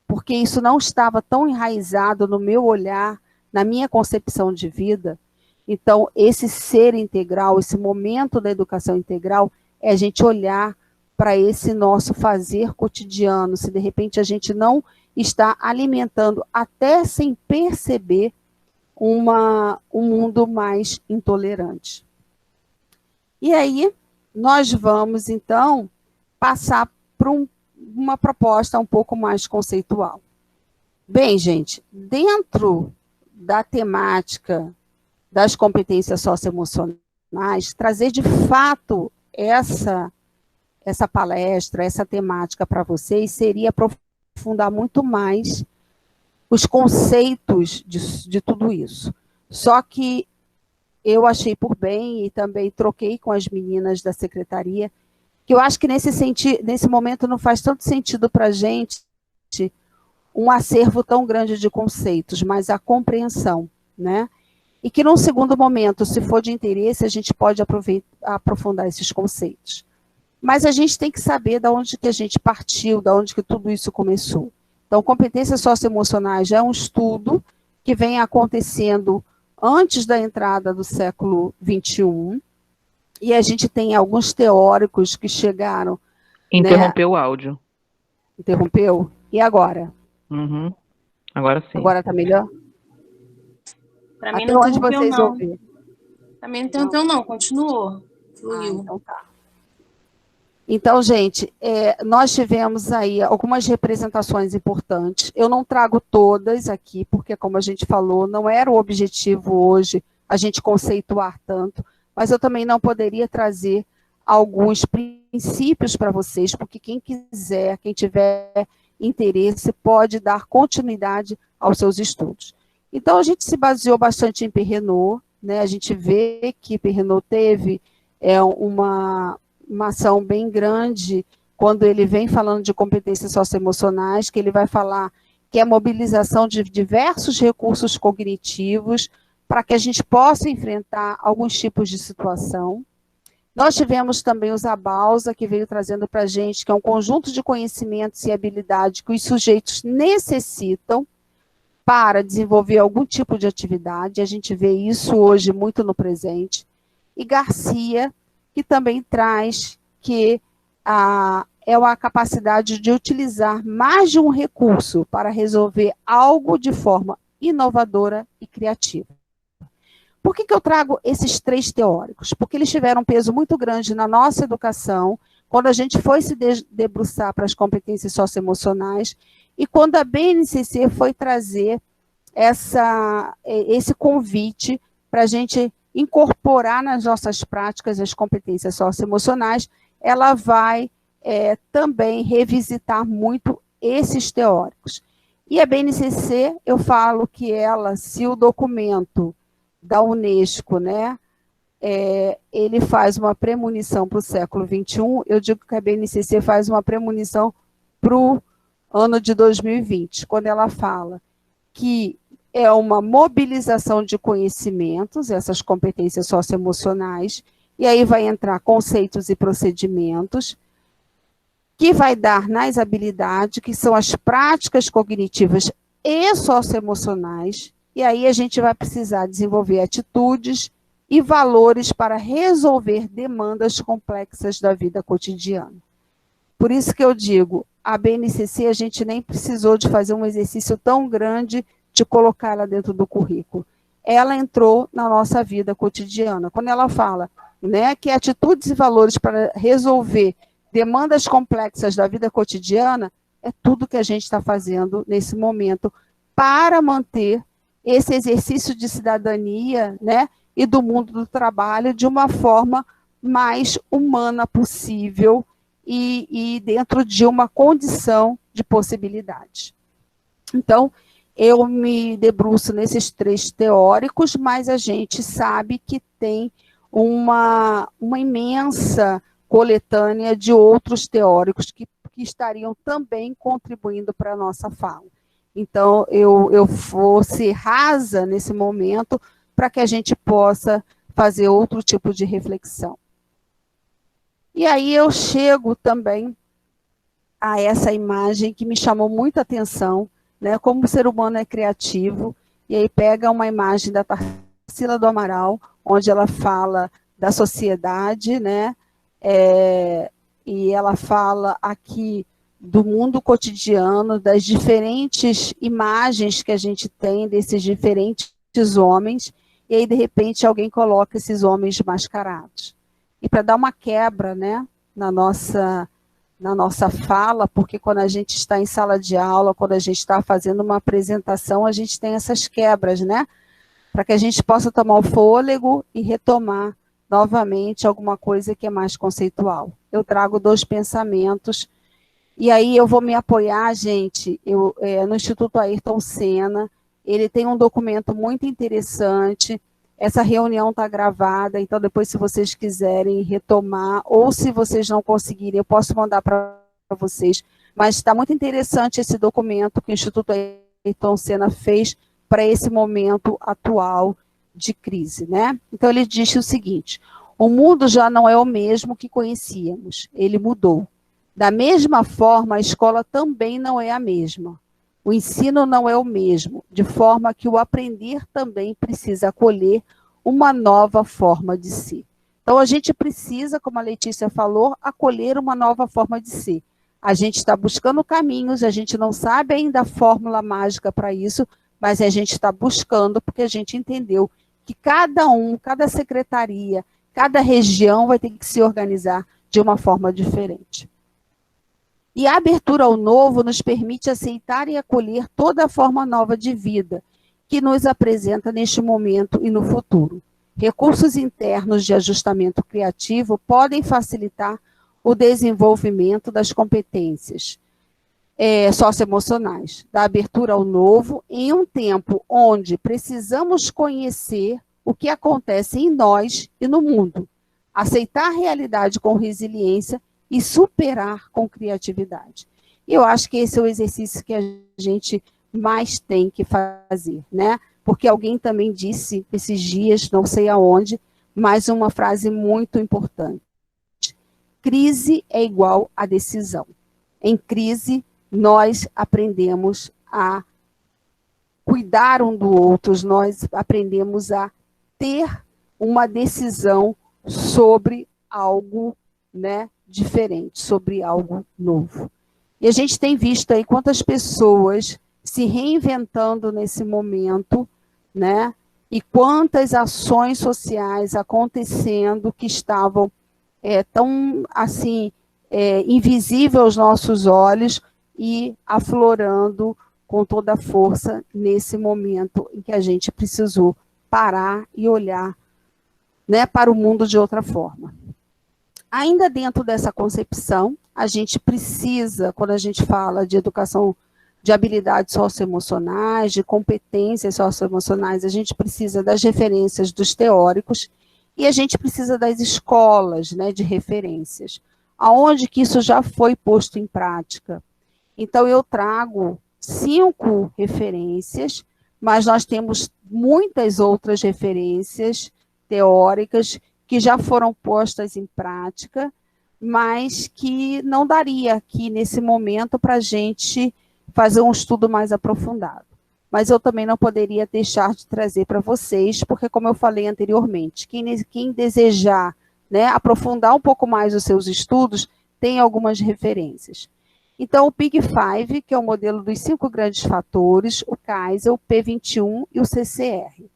porque isso não estava tão enraizado no meu olhar, na minha concepção de vida. Então, esse ser integral, esse momento da educação integral, é a gente olhar para esse nosso fazer cotidiano, se de repente a gente não está alimentando, até sem perceber, um mundo mais intolerante. E aí, nós vamos, então, passar para uma proposta um pouco mais conceitual. Bem, gente, dentro da temática das competências socioemocionais, trazer de fato essa palestra, essa temática para vocês, seria aprofundar muito mais os conceitos de tudo isso. Só que eu achei por bem, e também troquei com as meninas da secretaria, que eu acho que nesse momento não faz tanto sentido para a gente um acervo tão grande de conceitos, mas a compreensão, né? E que num segundo momento, se for de interesse, a gente pode aprofundar esses conceitos. Mas a gente tem que saber de onde que a gente partiu, de onde que tudo isso começou. Então, competências socioemocionais já é um estudo que vem acontecendo antes da entrada do século XXI, e a gente tem alguns teóricos que chegaram... Interrompeu o áudio. Interrompeu? E agora? Uhum. Agora sim. Agora está melhor? Para mim Até não onde interrompeu, vocês não. ouviram? Para mim não interrompeu, não. Continuou. Fluiu. Então tá. Então, gente, nós tivemos aí algumas representações importantes. Eu não trago todas aqui, porque, como a gente falou, não era o objetivo hoje a gente conceituar tanto, mas eu também não poderia trazer alguns princípios para vocês, porque quem quiser, quem tiver interesse, pode dar continuidade aos seus estudos. Então, a gente se baseou bastante em Perrenot, né? A gente vê que Perrenot teve uma ação bem grande quando ele vem falando de competências socioemocionais, que ele vai falar que é a mobilização de diversos recursos cognitivos para que a gente possa enfrentar alguns tipos de situação. Nós tivemos também o Zabalza, que veio trazendo para a gente, que é um conjunto de conhecimentos e habilidades que os sujeitos necessitam para desenvolver algum tipo de atividade. A gente vê isso hoje muito no presente. E Garcia, que também traz que é uma capacidade de utilizar mais de um recurso para resolver algo de forma inovadora e criativa. Por que eu trago esses três teóricos? Porque eles tiveram um peso muito grande na nossa educação, quando a gente foi se debruçar para as competências socioemocionais, e quando a BNCC foi trazer esse convite para a gente incorporar nas nossas práticas as competências socioemocionais, ela vai também revisitar muito esses teóricos. E a BNCC, eu falo que ela, se o documento da Unesco, né, ele faz uma premonição para o século XXI, eu digo que a BNCC faz uma premonição para o ano de 2020, quando ela fala que é uma mobilização de conhecimentos, essas competências socioemocionais, e aí vai entrar conceitos e procedimentos, que vai dar nas habilidades, que são as práticas cognitivas e socioemocionais, e aí a gente vai precisar desenvolver atitudes e valores para resolver demandas complexas da vida cotidiana. Por isso que eu digo, a BNCC a gente nem precisou de fazer um exercício tão grande de colocar ela dentro do currículo. Ela entrou na nossa vida cotidiana. Quando ela fala, né, que atitudes e valores para resolver demandas complexas da vida cotidiana, é tudo que a gente está fazendo nesse momento para manter esse exercício de cidadania, né, e do mundo do trabalho de uma forma mais humana possível e dentro de uma condição de possibilidade. Então, eu me debruço nesses três teóricos, mas a gente sabe que tem uma imensa coletânea de outros teóricos que estariam também contribuindo para a nossa fala. Então, eu vou ser rasa nesse momento para que a gente possa fazer outro tipo de reflexão. E aí eu chego também a essa imagem que me chamou muita atenção, né? Como o ser humano é criativo, e aí pega uma imagem da Tarsila do Amaral, onde ela fala da sociedade, né? E ela fala aqui do mundo cotidiano, das diferentes imagens que a gente tem desses diferentes homens, e aí, de repente, alguém coloca esses homens mascarados. E para dar uma quebra, né, na nossa fala, porque quando a gente está em sala de aula, quando a gente está fazendo uma apresentação, a gente tem essas quebras, né? Para que a gente possa tomar o fôlego e retomar novamente alguma coisa que é mais conceitual. Eu trago 2 pensamentos, e aí eu vou me apoiar, gente, no Instituto Ayrton Senna. Ele tem um documento muito interessante. Essa reunião está gravada, então depois, se vocês quiserem retomar, ou se vocês não conseguirem, eu posso mandar para vocês. Mas está muito interessante esse documento que o Instituto Ayrton Senna fez para esse momento atual de crise, né? Então ele diz o seguinte: o mundo já não é o mesmo que conhecíamos, ele mudou. Da mesma forma, a escola também não é a mesma. O ensino não é o mesmo, de forma que o aprender também precisa acolher uma nova forma de ser. Então, a gente precisa, como a Letícia falou, acolher uma nova forma de ser. A gente está buscando caminhos, a gente não sabe ainda a fórmula mágica para isso, mas a gente está buscando porque a gente entendeu que cada secretaria, cada região vai ter que se organizar de uma forma diferente. E a abertura ao novo nos permite aceitar e acolher toda a forma nova de vida que nos apresenta neste momento e no futuro. Recursos internos de ajustamento criativo podem facilitar o desenvolvimento das competências socioemocionais, da abertura ao novo, em um tempo onde precisamos conhecer o que acontece em nós e no mundo, aceitar a realidade com resiliência e superar com criatividade. E eu acho que esse é o exercício que a gente mais tem que fazer, né? Porque alguém também disse esses dias, não sei aonde, mas uma frase muito importante. Crise é igual a decisão. Em crise, nós aprendemos a cuidar um do outro, nós aprendemos a ter uma decisão sobre algo, né, diferente, sobre algo novo. E a gente tem visto aí quantas pessoas se reinventando nesse momento, né? E quantas ações sociais acontecendo que estavam tão, assim, invisíveis aos nossos olhos e aflorando com toda a força nesse momento em que a gente precisou parar e olhar, né, para o mundo de outra forma. Ainda dentro dessa concepção, a gente precisa, quando a gente fala de educação de habilidades socioemocionais, de competências socioemocionais, a gente precisa das referências dos teóricos e a gente precisa das escolas, né, de referências, aonde que isso já foi posto em prática. Então, eu trago 5 referências, mas nós temos muitas outras referências teóricas que já foram postas em prática, mas que não daria aqui, nesse momento, para a gente fazer um estudo mais aprofundado. Mas eu também não poderia deixar de trazer para vocês, porque, como eu falei anteriormente, quem desejar, né, aprofundar um pouco mais os seus estudos, tem algumas referências. Então, o Big Five, que é o modelo dos 5 grandes fatores, o Kaiser, o P21 e o CCR.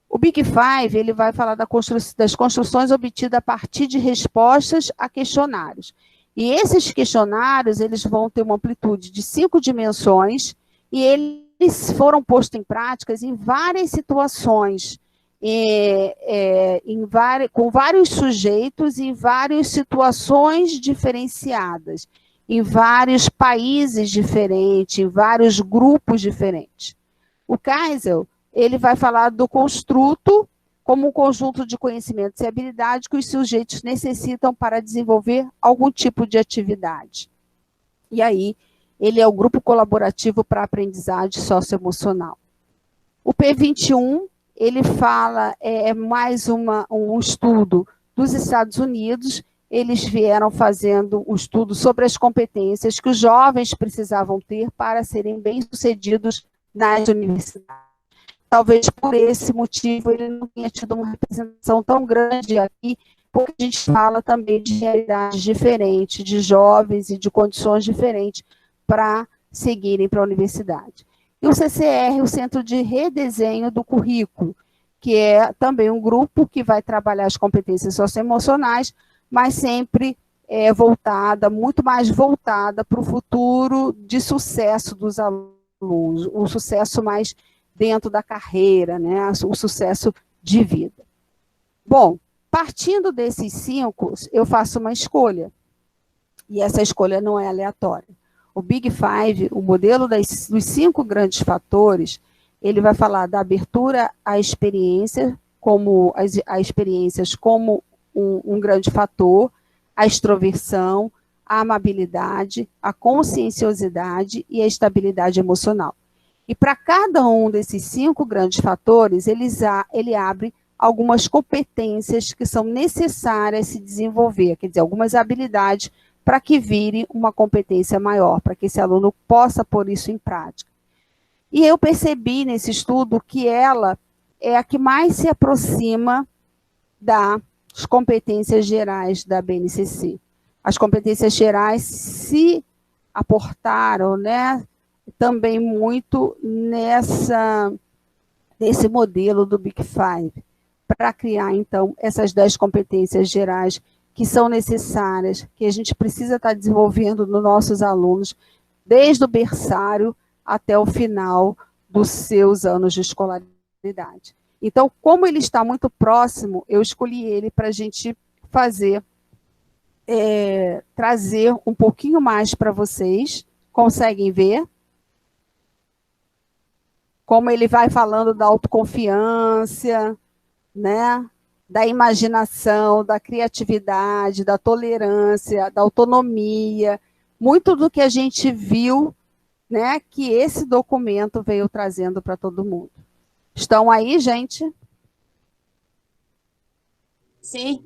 O Big Five, ele vai falar das construções obtidas a partir de respostas a questionários. E esses questionários, eles vão ter uma amplitude de 5 dimensões e eles foram postos em práticas em várias situações, com vários sujeitos em várias situações diferenciadas, em vários países diferentes, em vários grupos diferentes. O Kaiser, ele vai falar do construto como um conjunto de conhecimentos e habilidades que os sujeitos necessitam para desenvolver algum tipo de atividade. E aí, ele é o grupo colaborativo para a aprendizagem socioemocional. O P21, ele fala, mais um estudo dos Estados Unidos, eles vieram fazendo um estudo sobre as competências que os jovens precisavam ter para serem bem-sucedidos nas universidades. Talvez por esse motivo ele não tenha tido uma representação tão grande aqui, porque a gente fala também de realidades diferentes, de jovens e de condições diferentes para seguirem para a universidade. E o CCR, o Centro de Redesenho do Currículo, que é também um grupo que vai trabalhar as competências socioemocionais, mas sempre voltada, muito mais voltada para o futuro de sucesso dos alunos, o sucesso mais dentro da carreira, né, o sucesso de vida. Bom, partindo desses 5, eu faço uma escolha, e essa escolha não é aleatória. O Big Five, o modelo dos 5 grandes fatores, ele vai falar da abertura à experiência, como a experiências como um grande fator, a extroversão, a amabilidade, a conscienciosidade e a estabilidade emocional. E para cada um desses 5 grandes fatores, ele abre algumas competências que são necessárias se desenvolver, quer dizer, algumas habilidades para que vire uma competência maior, para que esse aluno possa pôr isso em prática. E eu percebi nesse estudo que ela é a que mais se aproxima das competências gerais da BNCC. As competências gerais se aportaram, né, também muito nesse modelo do Big Five, para criar, então, essas 10 competências gerais que são necessárias, que a gente precisa estar desenvolvendo nos nossos alunos, desde o berçário até o final dos seus anos de escolaridade. Então, como ele está muito próximo, eu escolhi ele para a gente fazer, trazer um pouquinho mais para vocês. Conseguem ver? Como ele vai falando da autoconfiança, né? Da imaginação, da criatividade, da tolerância, da autonomia, muito do que a gente viu, né, que esse documento veio trazendo para todo mundo. Estão aí, gente? Sim.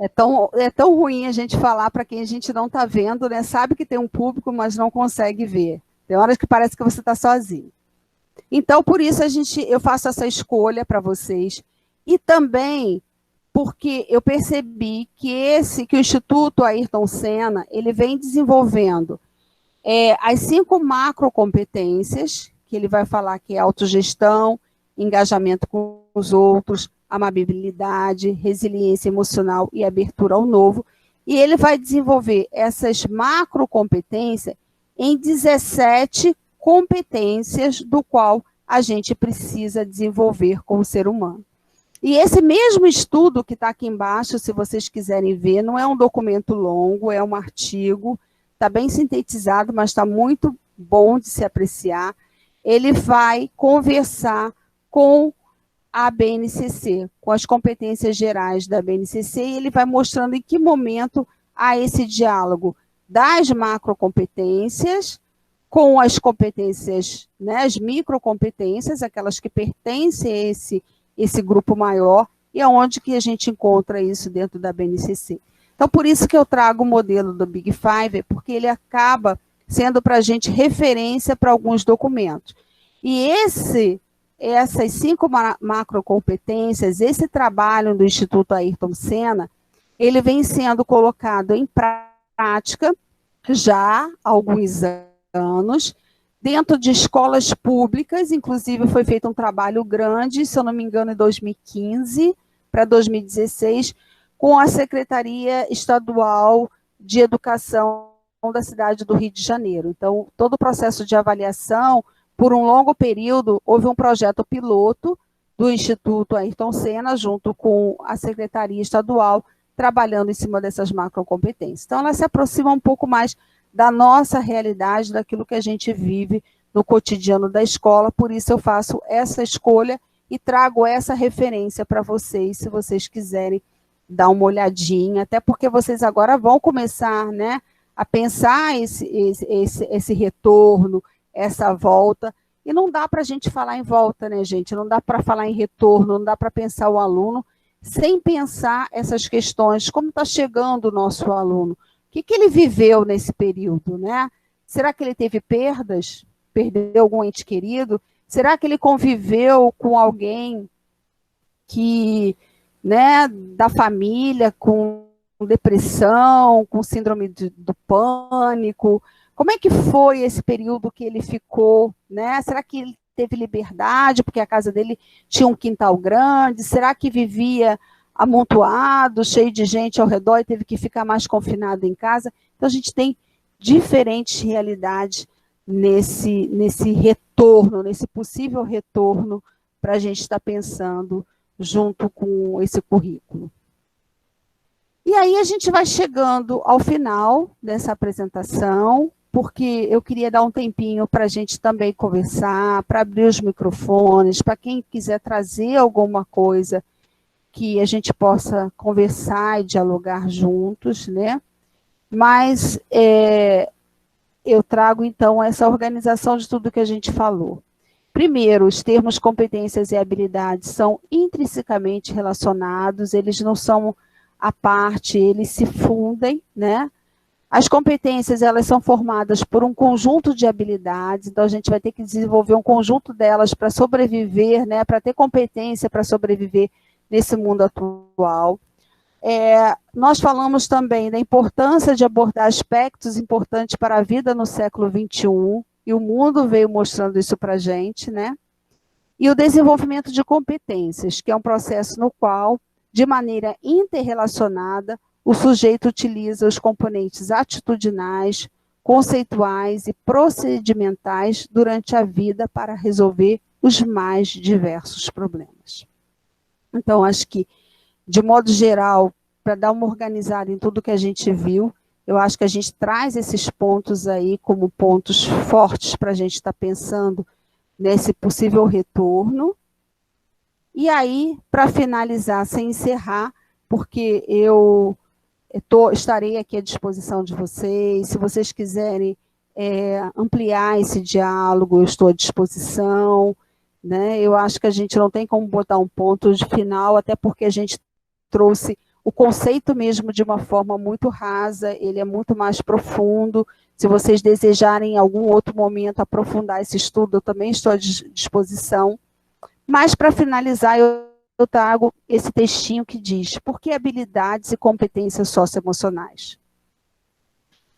É tão ruim a gente falar para quem a gente não está vendo, né? Sabe que tem um público, mas não consegue ver. Tem horas que parece que você está sozinho. Então, por isso, eu faço essa escolha para vocês. E também porque eu percebi que o Instituto Ayrton Senna, ele vem desenvolvendo as 5 macrocompetências, que ele vai falar que é autogestão, engajamento com os outros, amabilidade, resiliência emocional e abertura ao novo. E ele vai desenvolver essas macrocompetências em 17 competências do qual a gente precisa desenvolver como ser humano. E esse mesmo estudo que está aqui embaixo, se vocês quiserem ver, não é um documento longo, é um artigo, está bem sintetizado, mas está muito bom de se apreciar. Ele vai conversar com a BNCC, com as competências gerais da BNCC, e ele vai mostrando em que momento há esse diálogo das macrocompetências com as competências, né, as microcompetências, aquelas que pertencem a esse grupo maior, e aonde que a gente encontra isso dentro da BNCC. Então, por isso que eu trago o modelo do Big Five, porque ele acaba sendo para a gente referência para alguns documentos. E essas 5 macrocompetências, esse trabalho do Instituto Ayrton Senna, ele vem sendo colocado em prática já há alguns anos, dentro de escolas públicas, inclusive foi feito um trabalho grande, se eu não me engano, em 2015 para 2016, com a Secretaria Estadual de Educação da cidade do Rio de Janeiro. Então, todo o processo de avaliação, por um longo período, houve um projeto piloto do Instituto Ayrton Senna, junto com a Secretaria Estadual, trabalhando em cima dessas macrocompetências. Então, ela se aproxima um pouco mais da nossa realidade, daquilo que a gente vive no cotidiano da escola, por isso eu faço essa escolha e trago essa referência para vocês, se vocês quiserem dar uma olhadinha, até porque vocês agora vão começar, né, a pensar esse retorno, essa volta, e não dá para a gente falar em volta, né, gente? Não dá para falar em retorno, não dá para pensar o aluno sem pensar essas questões, como está chegando o nosso aluno, o que ele viveu nesse período, né? Será que ele teve perdas? Perdeu algum ente querido? Será que ele conviveu com alguém que, né, da família, com depressão, com síndrome do pânico? Como é que foi esse período que ele ficou, né? Será que ele teve liberdade, porque a casa dele tinha um quintal grande? Será que vivia amontoado, cheio de gente ao redor e teve que ficar mais confinado em casa? Então, a gente tem diferentes realidades nesse retorno, nesse possível retorno, para a gente estar pensando junto com esse currículo. E aí a gente vai chegando ao final dessa apresentação, porque eu queria dar um tempinho para a gente também conversar, para abrir os microfones, para quem quiser trazer alguma coisa que a gente possa conversar e dialogar juntos, né? Mas eu trago, então, essa organização de tudo que a gente falou. Primeiro, os termos competências e habilidades são intrinsecamente relacionados, eles não são à parte, eles se fundem, né? As competências, elas são formadas por um conjunto de habilidades, então a gente vai ter que desenvolver um conjunto delas para sobreviver, né? Para ter competência para sobreviver nesse mundo atual. Nós falamos também da importância de abordar aspectos importantes para a vida no século XXI, e o mundo veio mostrando isso para a gente, né? E o desenvolvimento de competências, que é um processo no qual, de maneira interrelacionada, o sujeito utiliza os componentes atitudinais, conceituais e procedimentais durante a vida para resolver os mais diversos problemas. Então, acho que, de modo geral, para dar uma organizada em tudo que a gente viu, eu acho que a gente traz esses pontos aí como pontos fortes para a gente estar pensando nesse possível retorno. E aí, para finalizar, sem encerrar, porque eu estarei aqui à disposição de vocês, se vocês quiserem ampliar esse diálogo, eu estou à disposição, né? Eu acho que a gente não tem como botar um ponto de final, até porque a gente trouxe o conceito mesmo de uma forma muito rasa, ele é muito mais profundo. Se vocês desejarem em algum outro momento aprofundar esse estudo, eu também estou à disposição. Mas, para finalizar, eu trago esse textinho que diz: por que habilidades e competências socioemocionais?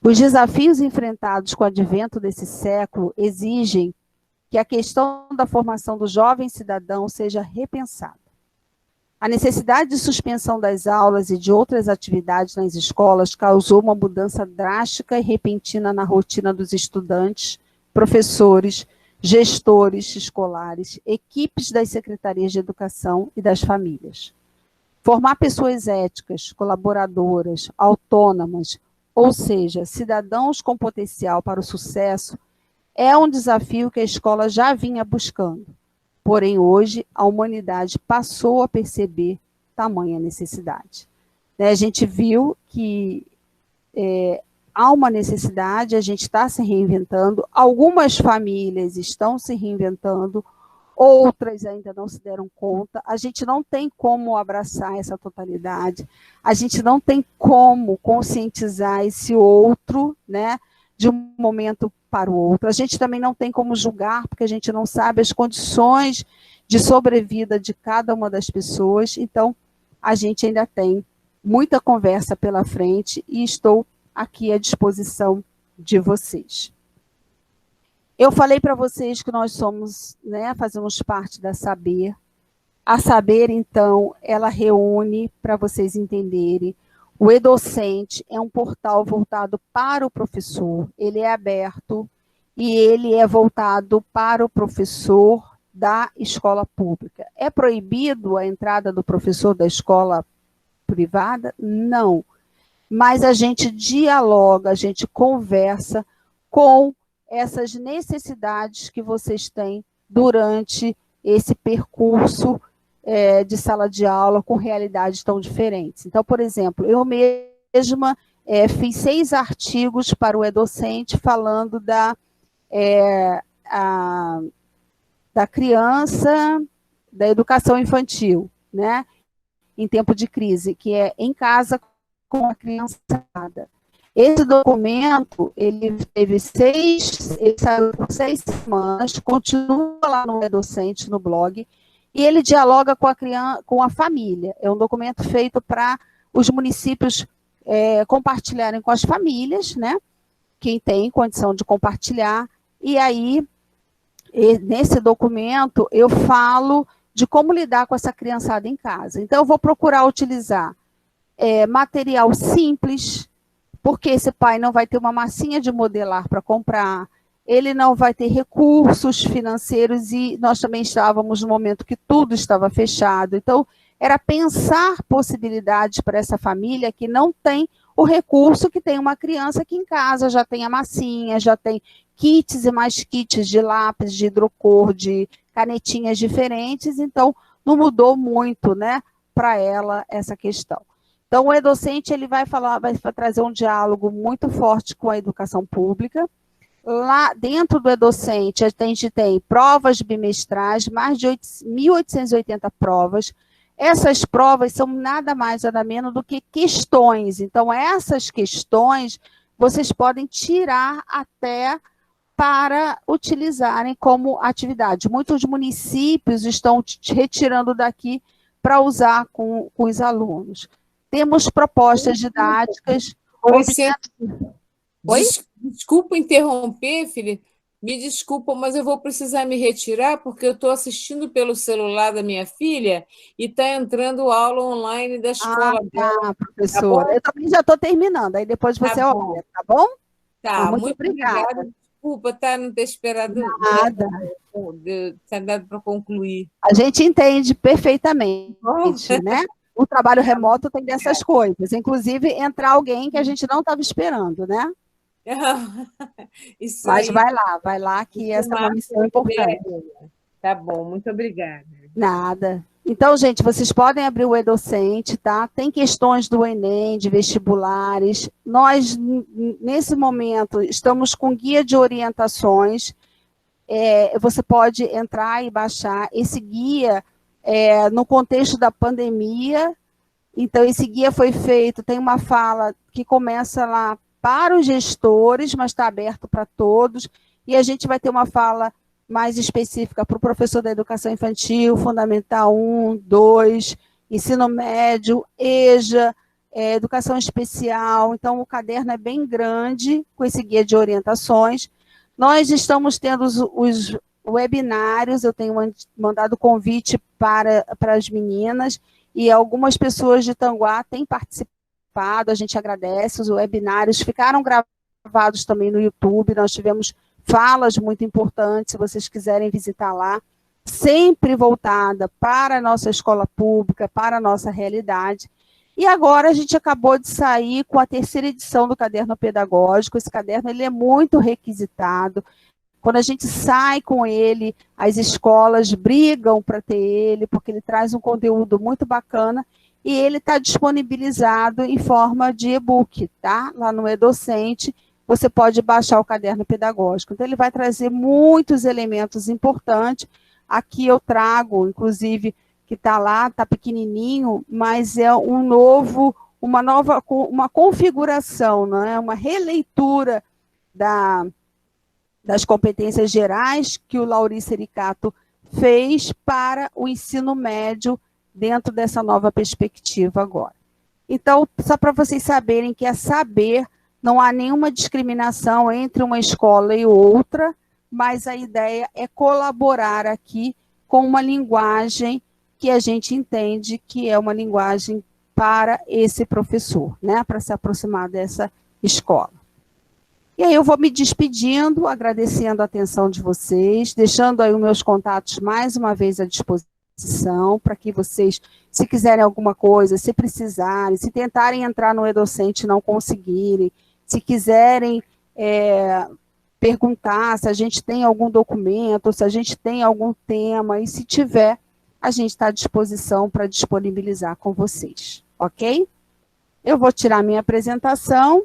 Os desafios enfrentados com o advento desse século exigem que a questão da formação do jovem cidadão seja repensada. A necessidade de suspensão das aulas e de outras atividades nas escolas causou uma mudança drástica e repentina na rotina dos estudantes, professores, gestores escolares, equipes das secretarias de educação e das famílias. Formar pessoas éticas, colaboradoras, autônomas, ou seja, cidadãos com potencial para o sucesso, é um desafio que a escola já vinha buscando. Porém, hoje, a humanidade passou a perceber tamanha necessidade. A gente viu que há uma necessidade, a gente está se reinventando, algumas famílias estão se reinventando, outras ainda não se deram conta, a gente não tem como abraçar essa totalidade, a gente não tem como conscientizar esse outro, né, de um momento para o outro. A gente também não tem como julgar, porque a gente não sabe as condições de sobrevida de cada uma das pessoas, então a gente ainda tem muita conversa pela frente e estou aqui à disposição de vocês. Eu falei para vocês que nós somos, né, fazemos parte da Saber. A Saber, então, ela reúne, para vocês entenderem, o E-Docente é um portal voltado para o professor, ele é aberto e ele é voltado para o professor da escola pública. É proibido a entrada do professor da escola privada? Não. Mas a gente dialoga, a gente conversa com essas necessidades que vocês têm durante esse percurso de sala de aula com realidades tão diferentes. Então, por exemplo, eu mesma fiz 6 artigos para o E-Docente falando da criança, da educação infantil, né? em tempo de crise, que é Em Casa com a Criançada. Esse documento, ele saiu por 6 semanas, continua lá no E-Docente, no blog, e ele dialoga com a criança, com a família. É um documento feito para os municípios compartilharem com as famílias, né? Quem tem condição de compartilhar. E aí, nesse documento, eu falo de como lidar com essa criançada em casa. Então, eu vou procurar utilizar material simples, porque esse pai não vai ter uma massinha de modelar para comprar, ele não vai ter recursos financeiros, e nós também estávamos no momento que tudo estava fechado. Então, era pensar possibilidades para essa família que não tem o recurso que tem uma criança que em casa já tem a massinha, já tem kits e mais kits de lápis, de hidrocor, de canetinhas diferentes, então não mudou muito, né, para ela essa questão. Então, o E-Docente, ele vai trazer um diálogo muito forte com a educação pública. Lá dentro do E-Docente, a gente tem provas bimestrais, mais de 1.880 provas. Essas provas são nada mais, nada menos do que questões. Então, essas questões, vocês podem tirar até para utilizarem como atividade. Muitos municípios estão retirando daqui para usar com os alunos. Temos propostas didáticas. Oi? Desculpa interromper, Felipe. Me desculpa, mas eu vou precisar me retirar, porque eu estou assistindo pelo celular da minha filha e está entrando aula online da escola dela. Professora. Tá, eu também já estou terminando, aí depois você olha, tá bom? Tá, Então, muito obrigada. Desculpa, não ter esperado. Nada. Ter dado para concluir. A gente entende perfeitamente, né? O trabalho remoto tem dessas coisas, inclusive entrar alguém que a gente não estava esperando, né? Isso Mas aí. vai lá, que essa é uma missão importante. Tá bom, muito obrigada. Nada. Então, gente, vocês podem abrir o E-Docente, tá? Tem questões do Enem, de vestibulares. Nós, nesse momento, estamos com guia de orientações. Você pode entrar e baixar esse guia no contexto da pandemia. Então, esse guia foi feito, tem uma fala que começa lá para os gestores, mas está aberto para todos, e a gente vai ter uma fala mais específica para o professor da educação infantil, Fundamental 1, 2, ensino médio, EJA, educação especial. Então, o caderno é bem grande, com esse guia de orientações. Nós estamos tendo os webinários, eu tenho mandado convite para as meninas, e algumas pessoas de Tanguá têm participado, a gente agradece. Os webinários ficaram gravados também no YouTube, nós tivemos falas muito importantes, se vocês quiserem visitar lá, sempre voltada para a nossa escola pública, para a nossa realidade. E agora a gente acabou de sair com a 3ª edição do Caderno Pedagógico. Esse caderno ele é muito requisitado. Quando a gente sai com ele, as escolas brigam para ter ele, porque ele traz um conteúdo muito bacana, e ele está disponibilizado em forma de e-book, tá? Lá no E-Docente, você pode baixar o caderno pedagógico. Então, ele vai trazer muitos elementos importantes. Aqui eu trago, inclusive, que está lá, está pequenininho, mas é uma configuração, não é? Uma releitura das competências gerais que o Laurice Ericato fez para o ensino médio dentro dessa nova perspectiva agora. Então, só para vocês saberem que é saber, não há nenhuma discriminação entre uma escola e outra, mas a ideia é colaborar aqui com uma linguagem que a gente entende que é uma linguagem para esse professor, né, para se aproximar dessa escola. E aí eu vou me despedindo, agradecendo a atenção de vocês, deixando aí os meus contatos mais uma vez à disposição, para que vocês, se quiserem alguma coisa, se precisarem, se tentarem entrar no E-Docente e não conseguirem, se quiserem perguntar se a gente tem algum documento, se a gente tem algum tema, e se tiver, a gente está à disposição para disponibilizar com vocês, ok? Eu vou tirar minha apresentação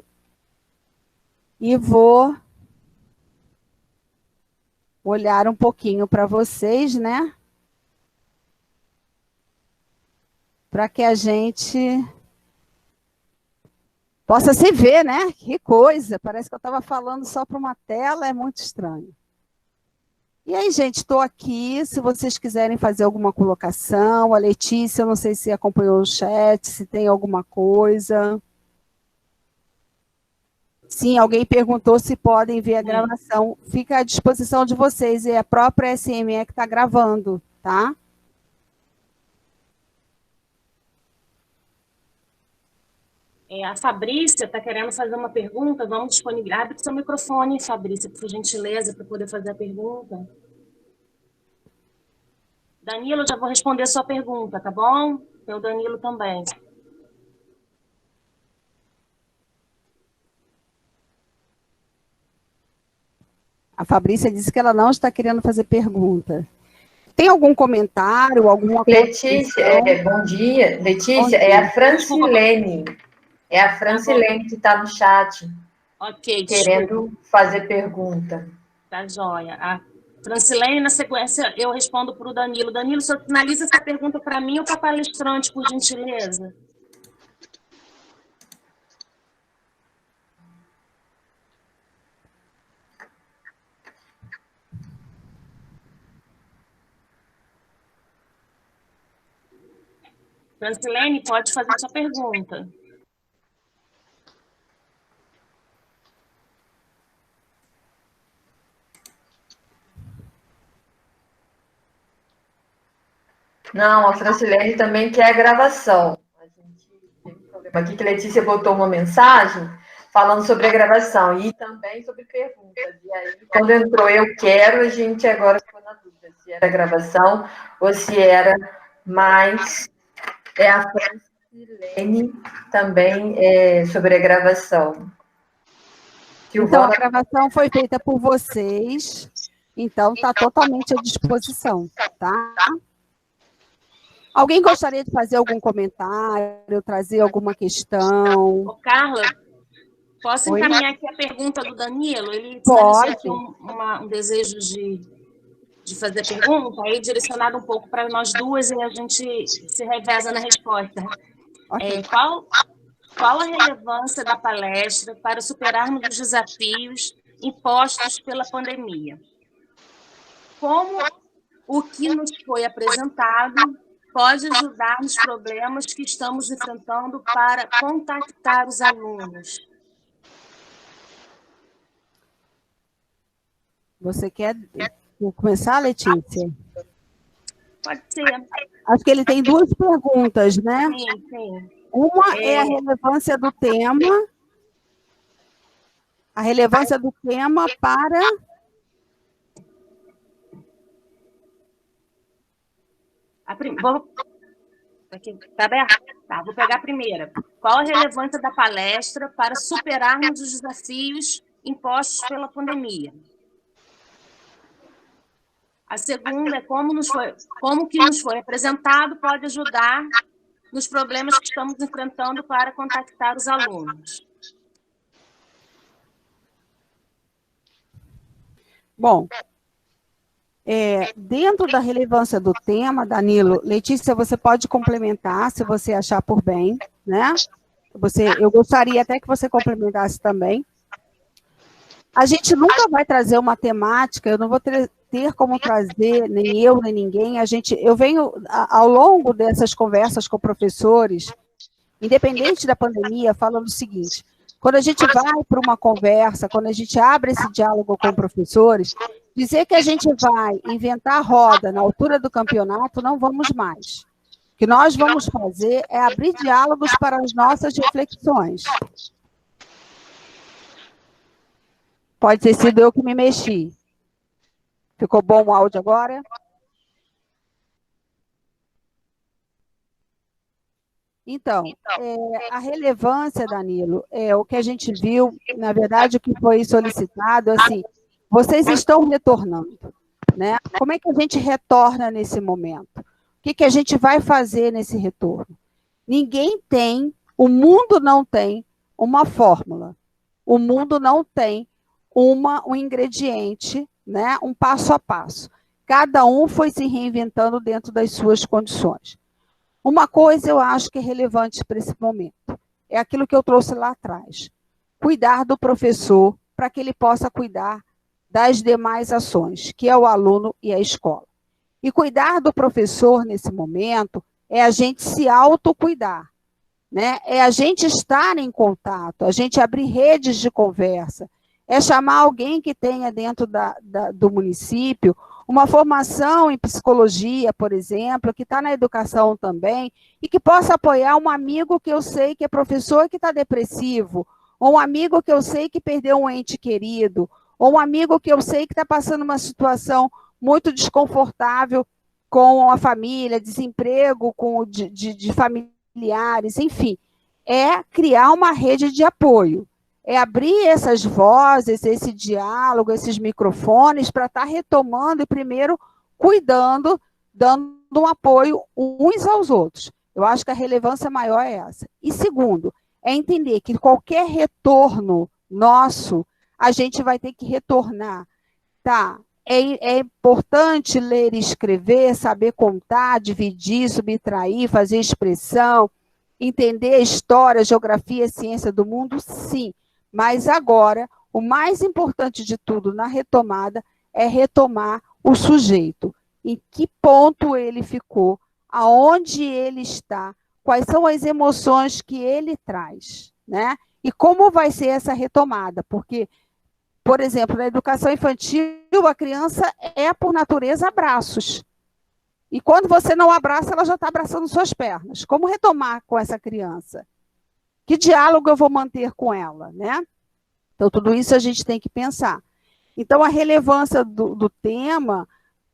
e vou olhar um pouquinho para vocês, né? para que a gente possa se ver, né? Que coisa, parece que eu estava falando só para uma tela, é muito estranho. E aí, gente, estou aqui, se vocês quiserem fazer alguma colocação, a Letícia, eu não sei se acompanhou o chat, se tem alguma coisa. Sim, alguém perguntou se podem ver a gravação. Fica à disposição de vocês, e é a própria SME que está gravando, tá? A Fabrícia está querendo fazer uma pergunta, vamos disponibilizar. Abre seu microfone, Fabrícia, por gentileza, para poder fazer a pergunta. Danilo, já vou responder a sua pergunta, tá bom? Tem o Danilo também. A Fabrícia disse que ela não está querendo fazer pergunta. Tem algum comentário, alguma Letícia, bom dia. Letícia, Bom dia. é a Francilene. É a Francilene que está no chat. Ok, querendo fazer pergunta. Tá joia. A Francilene, na sequência, eu respondo para o Danilo. Danilo, só finaliza essa pergunta para mim ou para a palestrante, por gentileza? Francilene, pode fazer sua pergunta. Não, a Francilene também quer a gravação. A gente tem um problema aqui que a Letícia botou uma mensagem falando sobre a gravação e também sobre perguntas. E aí, quando entrou eu quero, a gente agora ficou na dúvida se era gravação ou se era mais... a Francilene também sobre a gravação. Então, a gravação foi feita por vocês, então está totalmente à disposição, tá? Alguém gostaria de fazer algum comentário, trazer alguma questão? Ô, Carla, posso Oi? encaminhar aqui a pergunta do Danilo? Ele Pode. aqui um desejo de fazer pergunta, aí direcionado um pouco para nós duas e a gente se reveza na resposta. Okay. Qual a relevância da palestra para superarmos os desafios impostos pela pandemia? Como o que nos foi apresentado pode ajudar nos problemas que estamos enfrentando para contactar os alunos? Você quer começar, Letícia? Pode ser. Acho que ele tem duas perguntas, né? Sim, sim. Uma é a relevância do tema. A relevância do tema para... Está aberto? Tá, vou pegar a primeira. Qual a relevância da palestra para superarmos os desafios impostos pela pandemia? A segunda é como que nos foi apresentado pode ajudar nos problemas que estamos enfrentando para contactar os alunos. Bom, dentro da relevância do tema, Danilo, Letícia, você pode complementar, se você achar por bem, né? Eu gostaria até que você complementasse também. A gente nunca vai trazer uma temática, eu não vou ter como trazer, nem eu, nem ninguém. Eu venho, ao longo dessas conversas com professores, independente da pandemia, falando o seguinte: quando a gente vai para uma conversa, quando a gente abre esse diálogo com professores, dizer que a gente vai inventar roda na altura do campeonato, não vamos mais. O que nós vamos fazer é abrir diálogos para as nossas reflexões. Pode ter sido eu que me mexi. Ficou bom o áudio agora? Então, a relevância, Danilo, o que a gente viu, na verdade, o que foi solicitado, assim, vocês estão retornando, né? Como é que a gente retorna nesse momento? O que a gente vai fazer nesse retorno? Ninguém tem, o mundo não tem uma fórmula, o mundo não tem um ingrediente, né? Um passo a passo. Cada um foi se reinventando dentro das suas condições. Uma coisa eu acho que é relevante para esse momento, é aquilo que eu trouxe lá atrás. Cuidar do professor para que ele possa cuidar das demais ações, que é o aluno e a escola. E cuidar do professor nesse momento é a gente se autocuidar, né? É a gente estar em contato, a gente abrir redes de conversa, é chamar alguém que tenha dentro do município uma formação em psicologia, por exemplo, que está na educação também, e que possa apoiar um amigo que eu sei que é professor e que está depressivo, ou um amigo que eu sei que perdeu um ente querido, ou um amigo que eu sei que está passando uma situação muito desconfortável com a família, desemprego de familiares, enfim. É criar uma rede de apoio. É abrir essas vozes, esse diálogo, esses microfones, para estar retomando e, primeiro, cuidando, dando um apoio uns aos outros. Eu acho que a relevância maior é essa. E, segundo, é entender que qualquer retorno nosso, a gente vai ter que retornar. Tá? É importante ler e escrever, saber contar, dividir, subtrair, fazer expressão, entender a história, geografia, ciência do mundo, sim. Mas agora, o mais importante de tudo na retomada é retomar o sujeito. Em que ponto ele ficou, aonde ele está, quais são as emoções que ele traz, né? E como vai ser essa retomada? Porque, por exemplo, na educação infantil, a criança é, por natureza, abraços. E quando você não abraça, ela já está abraçando suas pernas. Como retomar com essa criança? Que diálogo eu vou manter com ela, né? Então, tudo isso a gente tem que pensar. Então, a relevância do tema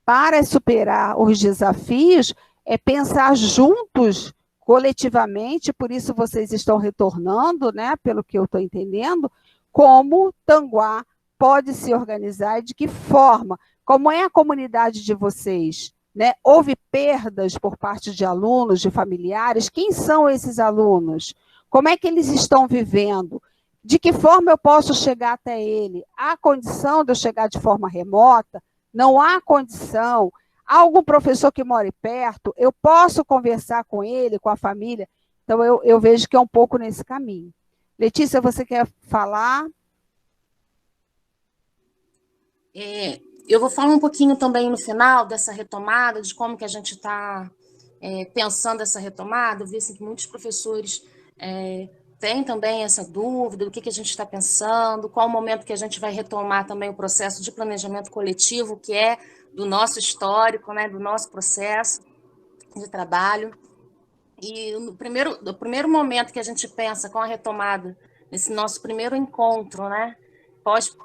para superar os desafios é pensar juntos, coletivamente, por isso vocês estão retornando, né, pelo que eu estou entendendo, como Tanguá pode se organizar e de que forma, como é a comunidade de vocês, né? Houve perdas por parte de alunos, de familiares, quem são esses alunos? Como é que eles estão vivendo? De que forma eu posso chegar até ele? Há condição de eu chegar de forma remota? Não há condição? Há algum professor que mora perto? Eu posso conversar com ele, com a família? Então, eu vejo que é um pouco nesse caminho. Letícia, você quer falar? Eu vou falar um pouquinho também no final dessa retomada, de como que a gente está pensando essa retomada. Eu vi assim, que muitos professores têm também essa dúvida do que a gente está pensando, qual o momento que a gente vai retomar também o processo de planejamento coletivo, que é do nosso histórico, né, do nosso processo de trabalho. E no primeiro momento que a gente pensa com a retomada, nesse nosso primeiro encontro, né,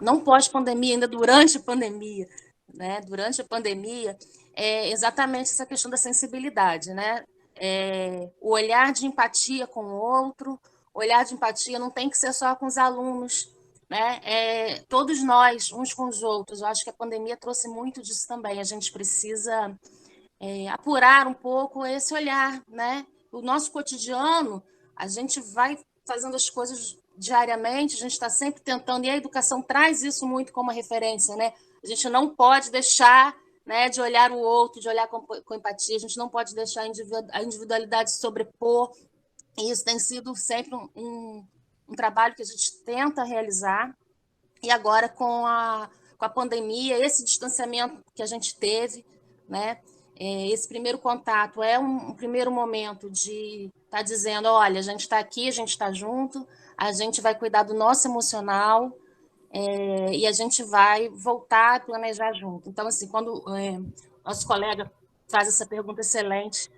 não pós-pandemia, ainda durante a pandemia, né, durante a pandemia, é exatamente essa questão da sensibilidade, né, o olhar de empatia com o outro, o olhar de empatia não tem que ser só com os alunos, né, todos nós, uns com os outros. Eu acho que a pandemia trouxe muito disso também. A gente precisa apurar um pouco esse olhar, né? O nosso cotidiano, a gente vai fazendo as coisas diariamente, a gente está sempre tentando, e a educação traz isso muito como referência, né? A gente não pode deixar, né, de olhar o outro, de olhar com empatia, a gente não pode deixar a individualidade se sobrepor, e isso tem sido sempre um trabalho que a gente tenta realizar, e agora com a pandemia, esse distanciamento que a gente teve, né? Esse primeiro contato é um primeiro momento de estar dizendo, olha, a gente está aqui, a gente está junto, a gente vai cuidar do nosso emocional e a gente vai voltar a planejar junto. Então, assim, quando nosso colega faz essa pergunta excelente,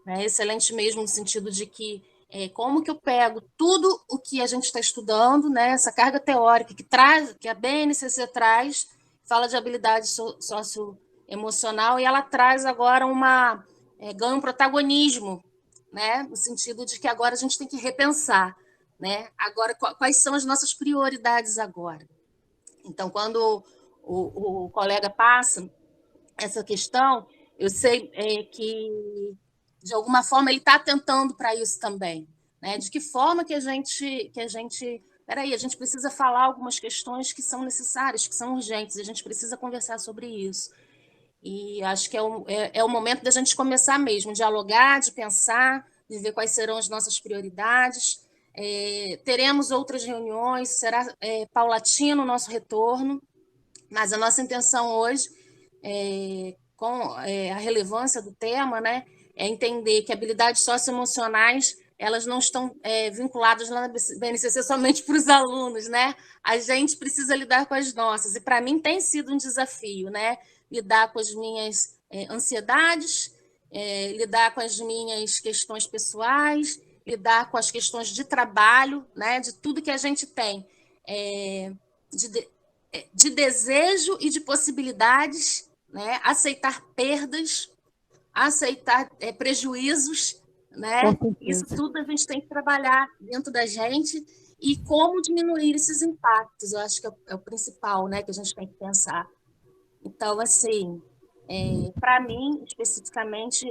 né, excelente mesmo no sentido de que como que eu pego tudo o que a gente está estudando, né, essa carga teórica que a BNCC traz, fala de habilidade socioemocional, e ela traz agora ganha um protagonismo, né, no sentido de que agora a gente tem que repensar, né, agora quais são as nossas prioridades agora. Então, quando o colega passa essa questão, eu sei que de alguma forma ele está atentando para isso também, né? De que forma que a gente peraí, a gente precisa falar algumas questões que são necessárias, que são urgentes, a gente precisa conversar sobre isso. E acho que é o momento da gente começar mesmo, dialogar, de pensar, de ver quais serão as nossas prioridades. Teremos outras reuniões, será paulatino o nosso retorno, mas a nossa intenção hoje, com a relevância do tema, né, é entender que habilidades socioemocionais elas não estão vinculadas lá na BNCC somente para os alunos, né? A gente precisa lidar com as nossas, e para mim tem sido um desafio, né? Lidar com as minhas ansiedades, lidar com as minhas questões pessoais, lidar com as questões de trabalho, né? De tudo que a gente tem, de desejo e de possibilidades, né? Aceitar perdas, aceitar prejuízos, né? Isso tudo a gente tem que trabalhar dentro da gente, e como diminuir esses impactos, eu acho que é o principal, né, que a gente tem que pensar. Então, assim, para mim, especificamente,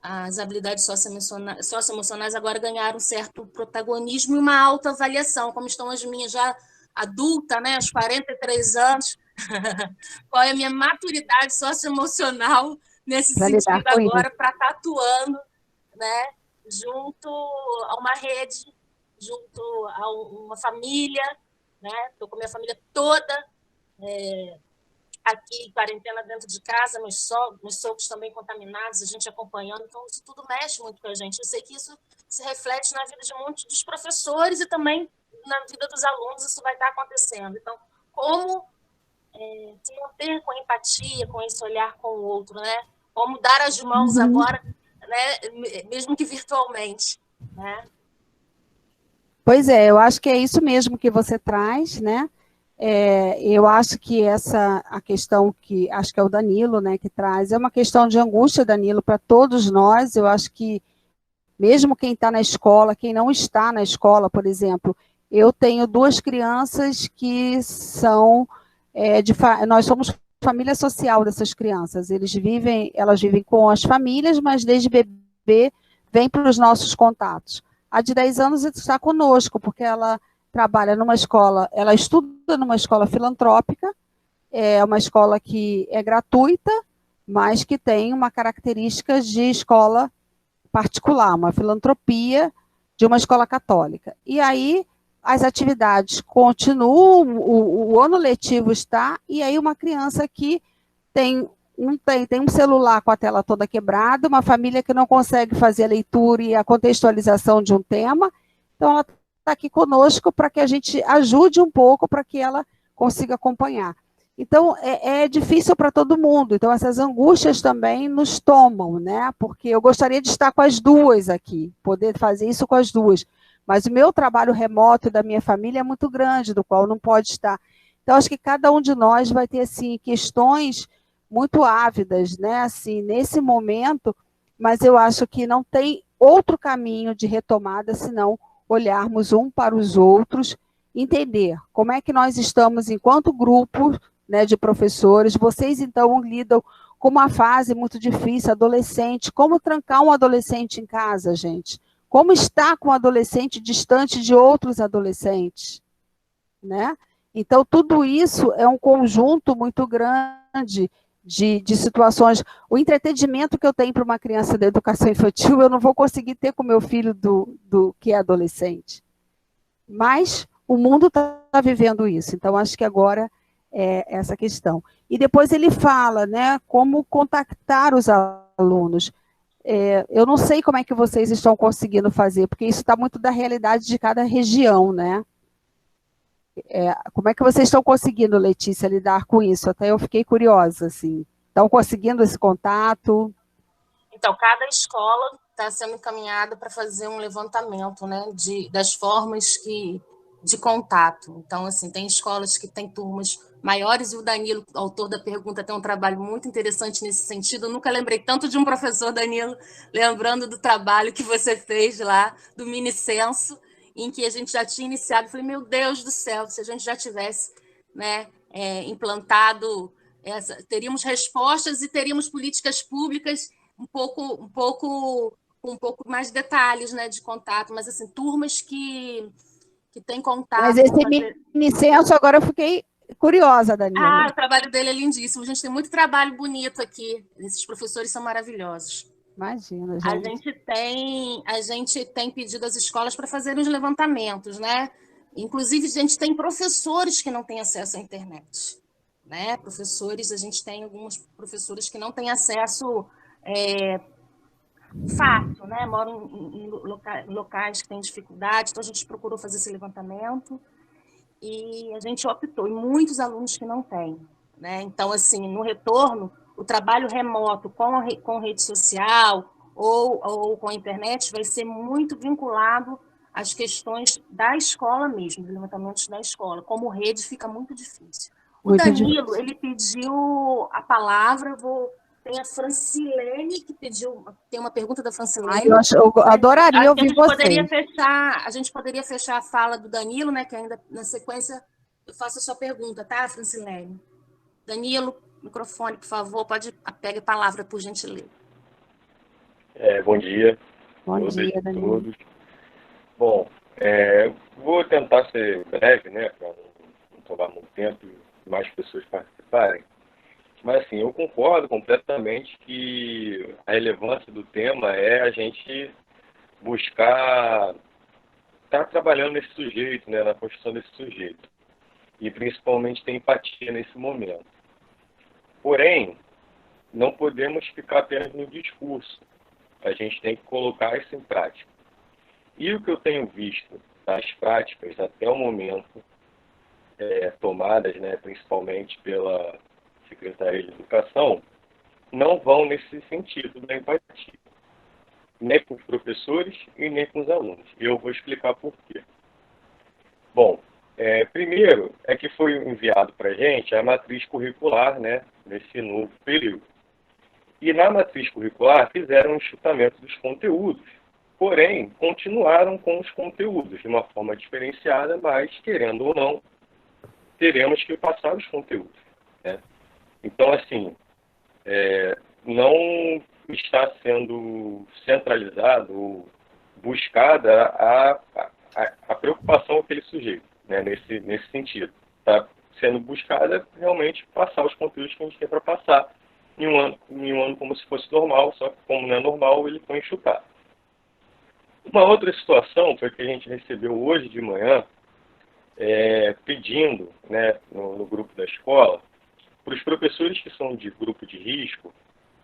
as habilidades socioemocionais agora ganharam um certo protagonismo e uma autoavaliação, como estão as minhas já adulta, né, aos 43 anos, qual é a minha maturidade socioemocional nesse sentido agora para estar atuando, né, junto a uma rede, junto a uma família, né? Estou com a minha família toda aqui em quarentena dentro de casa, meus sogros também contaminados, a gente acompanhando, então isso tudo mexe muito com a gente. Eu sei que isso se reflete na vida de muitos dos professores e também na vida dos alunos, isso vai estar acontecendo. Então, como se manter com empatia, com esse olhar com o outro, né? Como dar as mãos agora, né? Mesmo que virtualmente, né? Pois é, eu acho que é isso mesmo que você traz, né? Eu acho que a questão que, acho que é o Danilo, né, que traz, é uma questão de angústia, Danilo, para todos nós. Eu acho que mesmo quem está na escola, quem não está na escola, por exemplo, eu tenho 2 crianças que são, nós somos família social dessas crianças, elas vivem com as famílias, mas desde bebê vem para os nossos contatos. A de 10 anos está conosco, porque ela trabalha numa escola, ela estuda numa escola filantrópica, é uma escola que é gratuita, mas que tem uma característica de escola particular, uma filantropia de uma escola católica. E aí as atividades continuam, o ano letivo está, e aí uma criança que tem um celular com a tela toda quebrada, uma família que não consegue fazer a leitura e a contextualização de um tema, então ela está aqui conosco para que a gente ajude um pouco para que ela consiga acompanhar. Então, é difícil para todo mundo, então essas angústias também nos tomam, né? Porque eu gostaria de estar com as 2 aqui, poder fazer isso com as 2, mas o meu trabalho remoto da minha família é muito grande, do qual não pode estar. Então, acho que cada um de nós vai ter, assim, questões muito ávidas, né, assim, nesse momento, mas eu acho que não tem outro caminho de retomada senão olharmos um para os outros, entender como é que nós estamos enquanto grupo, né, de professores. Vocês, então, lidam com uma fase muito difícil, adolescente. Como trancar um adolescente em casa, gente? Como estar com um adolescente distante de outros adolescentes, né? Então, tudo isso é um conjunto muito grande de situações. O entretenimento que eu tenho para uma criança da educação infantil, eu não vou conseguir ter com meu filho do que é adolescente. Mas o mundo está vivendo isso, então acho que agora é essa questão. E depois ele fala, né, como contactar os alunos. Eu não sei como é que vocês estão conseguindo fazer, porque isso está muito da realidade de cada região, né? Como é que vocês estão conseguindo, Letícia, lidar com isso? Até eu fiquei curiosa, assim. Estão conseguindo esse contato? Então, cada escola está sendo encaminhada para fazer um levantamento, né, das formas de contato. Então, assim, tem escolas que têm turmas maiores, e o Danilo, autor da pergunta, tem um trabalho muito interessante nesse sentido. Eu nunca lembrei tanto de um professor, Danilo, lembrando do trabalho que você fez lá, do mini censo, em que a gente já tinha iniciado. Eu falei, meu Deus do céu, se a gente já tivesse, né, implantado, teríamos respostas e teríamos políticas públicas com um pouco mais de detalhes, né, de contato, mas assim, turmas que têm contato. Mas esse mini censo, agora eu fiquei curiosa, Danilo. O trabalho dele é lindíssimo. A gente tem muito trabalho bonito aqui. Esses professores são maravilhosos. Imagina, A gente. gente tem pedido às escolas para fazerem os levantamentos, né? Inclusive, a gente tem professores que não têm acesso à internet, né? A gente tem alguns professores que não têm acesso fácil, né? Moram em locais que têm dificuldade, então a gente procurou fazer esse levantamento e a gente optou, e muitos alunos que não têm, né? Então, assim, no retorno, o trabalho remoto com rede social ou com a internet vai ser muito vinculado às questões da escola mesmo, dos levantamentos da escola. Como rede, fica muito difícil. O Danilo, ele pediu a palavra, tem a Francilene, que pediu, tem uma pergunta da Francilene. Eu adoraria ouvir vocês. A gente poderia fechar a fala do Danilo, né, que ainda na sequência eu faço a sua pergunta, tá, Francilene? Danilo, microfone, por favor, pegue a palavra, por gentileza. Bom dia. Bom dia, Danilo. Todos. Bom, vou tentar ser breve, né, para não tomar muito tempo e mais pessoas participarem. Mas, assim, eu concordo completamente que a relevância do tema é a gente buscar estar trabalhando nesse sujeito, né, na construção desse sujeito. E, principalmente, ter empatia nesse momento. Porém, não podemos ficar apenas no discurso. A gente tem que colocar isso em prática. E o que eu tenho visto das práticas até o momento, tomadas, né, principalmente pela Secretaria de Educação, não vão nesse sentido da empatia. Nem com os professores e nem com os alunos. E eu vou explicar por quê. Bom, primeiro é que foi enviado para a gente a matriz curricular, né, nesse novo período. E na matriz curricular fizeram um enxutamento dos conteúdos, porém continuaram com os conteúdos de uma forma diferenciada, mas, querendo ou não, teremos que passar os conteúdos, né? Então, assim, não está sendo centralizado ou buscada a preocupação com aquele sujeito, né, nesse sentido. Está sendo buscada realmente passar os conteúdos que a gente tem para passar em um ano como se fosse normal, só que como não é normal, ele foi enxutado. Uma outra situação foi que a gente recebeu hoje de manhã, pedindo, né, no grupo da escola, para os professores que são de grupo de risco,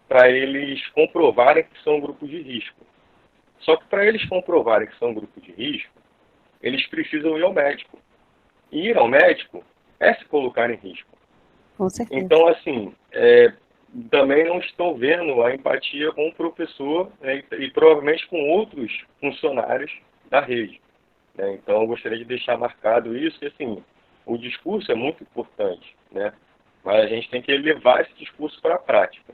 para eles comprovarem que são grupo de risco. Só que para eles comprovarem que são grupo de risco, eles precisam ir ao médico. E ir ao médico é se colocar em risco. Com certeza. Então, assim, também não estou vendo a empatia com o professor, né, e provavelmente com outros funcionários da rede, né? Então, eu gostaria de deixar marcado isso, que, assim, o discurso é muito importante, né? Mas a gente tem que levar esse discurso para a prática.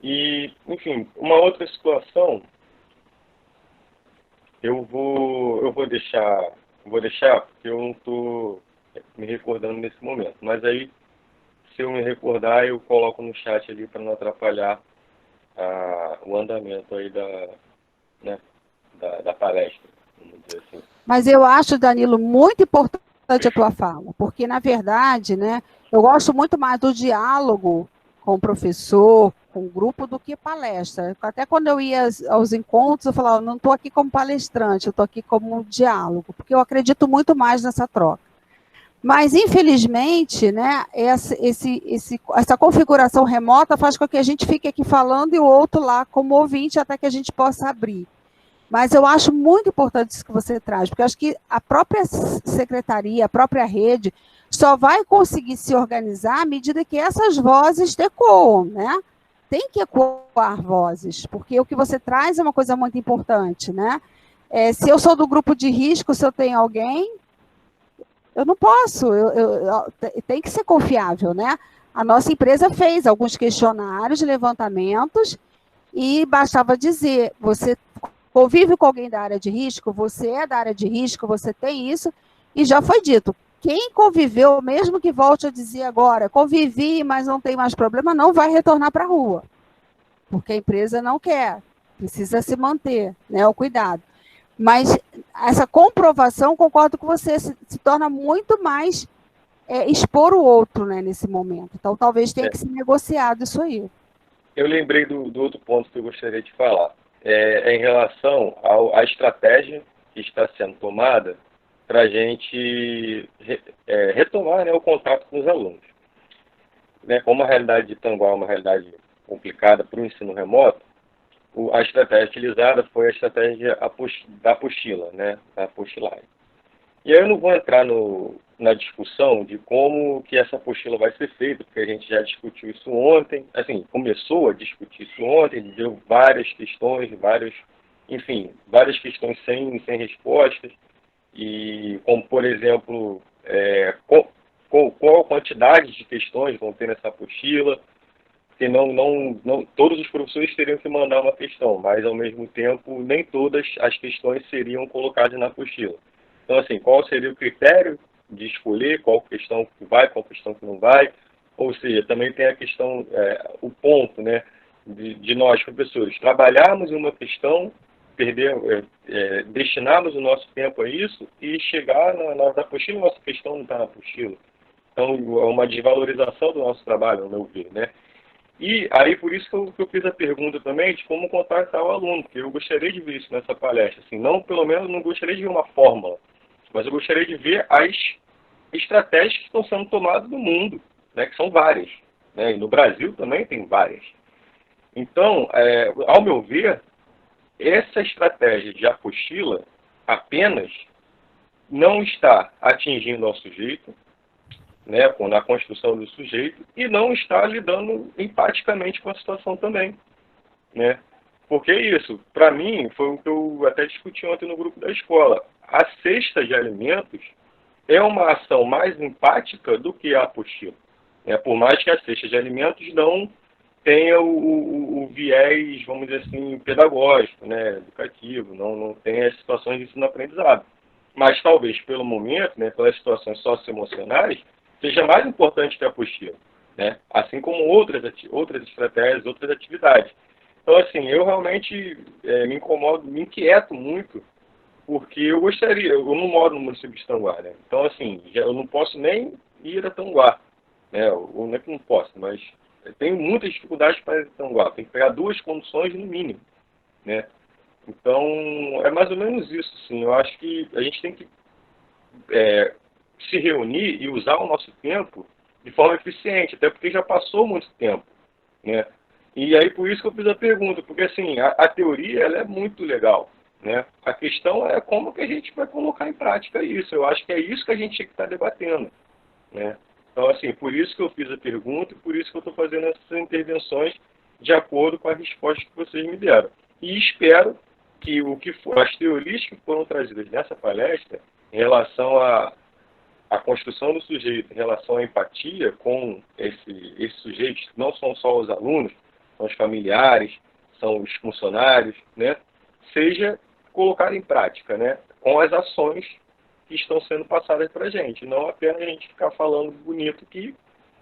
E, enfim, uma outra situação, eu vou deixar porque eu não estou me recordando nesse momento. Mas aí, se eu me recordar, eu coloco no chat ali para não atrapalhar o andamento aí da palestra, vamos dizer assim. Mas eu acho, Danilo, muito importante a tua fala, porque, na verdade, né, eu gosto muito mais do diálogo com o professor, com o grupo, do que palestra. Até quando eu ia aos encontros, eu falava, não estou aqui como palestrante, eu estou aqui como diálogo, porque eu acredito muito mais nessa troca. Mas, infelizmente, né, essa configuração remota faz com que a gente fique aqui falando e o outro lá como ouvinte, até que a gente possa abrir. Mas eu acho muito importante isso que você traz, porque eu acho que a própria secretaria, a própria rede, só vai conseguir se organizar à medida que essas vozes ecoam, né? Tem que ecoar vozes, porque o que você traz é uma coisa muito importante, né? Se eu sou do grupo de risco, se eu tenho alguém, eu não posso, tem que ser confiável, né? A nossa empresa fez alguns questionários, levantamentos, e bastava dizer, você convive com alguém da área de risco, você é da área de risco, você tem isso, e já foi dito, quem conviveu, mesmo que volte a dizer agora, convivi, mas não tem mais problema, não vai retornar para a rua, porque a empresa não quer, precisa se manter, né, o cuidado. Mas essa comprovação, concordo com você, se torna muito mais expor o outro, né, nesse momento. Então, talvez tenha que ser negociado isso aí. Eu lembrei do outro ponto que eu gostaria de falar. Em relação à estratégia que está sendo tomada para a gente retomar, né, o contato com os alunos. Né, como a realidade de Tanguá é uma realidade complicada para o ensino remoto, a estratégia utilizada foi a estratégia da apostila, né, da apostilagem. E aí eu não vou entrar na discussão de como que essa apostila vai ser feita, porque a gente já discutiu isso ontem, assim, começou a discutir isso ontem, deu várias questões, várias questões sem respostas, e como, por exemplo, qual a quantidade de questões vão ter nessa apostila, porque não todos os professores teriam que mandar uma questão, mas, ao mesmo tempo, nem todas as questões seriam colocadas na apostila. Então, assim, qual seria o critério de escolher qual questão que vai, qual questão que não vai? Ou seja, também tem a questão, o ponto, né, de nós, professores, trabalharmos em uma questão, destinarmos o nosso tempo a isso e chegar na apostila, nossa questão não está na apostila. Então, é uma desvalorização do nosso trabalho, ao meu ver, né? E aí, por isso que eu fiz a pergunta também de como contactar o aluno, porque eu gostaria de ver isso nessa palestra. Assim, pelo menos, não gostaria de ver uma fórmula, mas eu gostaria de ver as estratégias que estão sendo tomadas no mundo, né, que são várias. Né, e no Brasil também tem várias. Então, ao meu ver, essa estratégia de apostila apenas não está atingindo ao sujeito, né, na construção do sujeito, e não está lidando empaticamente com a situação também. Né? Porque isso, para mim, foi o que eu até discuti ontem no grupo da escola. A cesta de alimentos é uma ação mais empática do que a apostila. Né? Por mais que a cesta de alimentos não tenha o viés, vamos dizer assim, pedagógico, né, educativo, não tenha as situações de ensino-aprendizado. Mas talvez, pelo momento, né, pelas situações socioemocionais, seja mais importante que a apostila, né? Assim como outras estratégias, outras atividades. Então, assim, eu realmente me inquieto muito, porque eu não moro no município de Tanguá, né? Então, assim, eu não posso nem ir a Tanguá, né? Ou não é que não posso, mas eu tenho muitas dificuldades para ir a Tanguá. Tem que pegar 2 conduções no mínimo, né? Então, é mais ou menos isso, sim. Eu acho que a gente tem que se reunir e usar o nosso tempo de forma eficiente, até porque já passou muito tempo, né? E aí por isso que eu fiz a pergunta, porque assim, a teoria ela é muito legal, né? A questão é como que a gente vai colocar em prática isso. Eu acho que é isso que a gente tinha que estar debatendo, né? Então, assim, por isso que eu fiz a pergunta e por isso que eu estou fazendo essas intervenções de acordo com a resposta que vocês me deram. E espero que as teorias que foram trazidas nessa palestra em relação à construção do sujeito, em relação à empatia com esses sujeitos, não são só os alunos, são os familiares, são os funcionários, né, seja colocado em prática, né, com as ações que estão sendo passadas para a gente, não apenas a gente ficar falando bonito aqui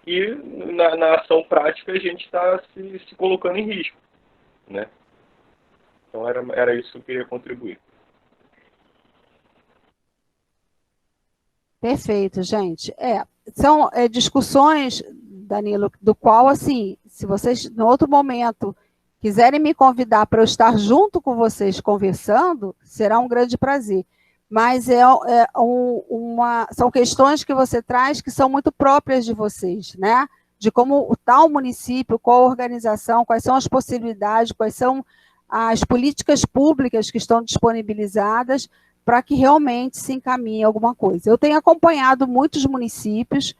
e na ação prática a gente está se colocando em risco, né. Então era isso que eu queria contribuir. Perfeito, gente. São discussões, Danilo, do qual, assim, se vocês, no outro momento, quiserem me convidar para eu estar junto com vocês conversando, será um grande prazer. Mas são questões que você traz que são muito próprias de vocês, né? De como o tal município, qual a organização, quais são as possibilidades, quais são as políticas públicas que estão disponibilizadas para que realmente se encaminhe alguma coisa. Eu tenho acompanhado muitos municípios,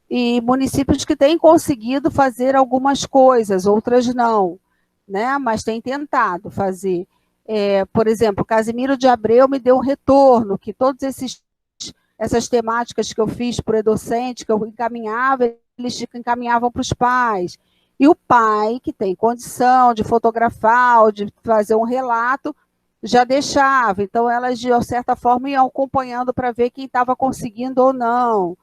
e municípios que têm conseguido fazer algumas coisas, outras não, né? Mas têm tentado fazer. Por exemplo, Casimiro de Abreu me deu um retorno, que todas essas temáticas que eu fiz para o docente, que eu encaminhava, eles encaminhavam para os pais. E o pai, que tem condição de fotografar ou de fazer um relato, já deixava. Então, elas, de certa forma, iam acompanhando para ver quem estava conseguindo ou não.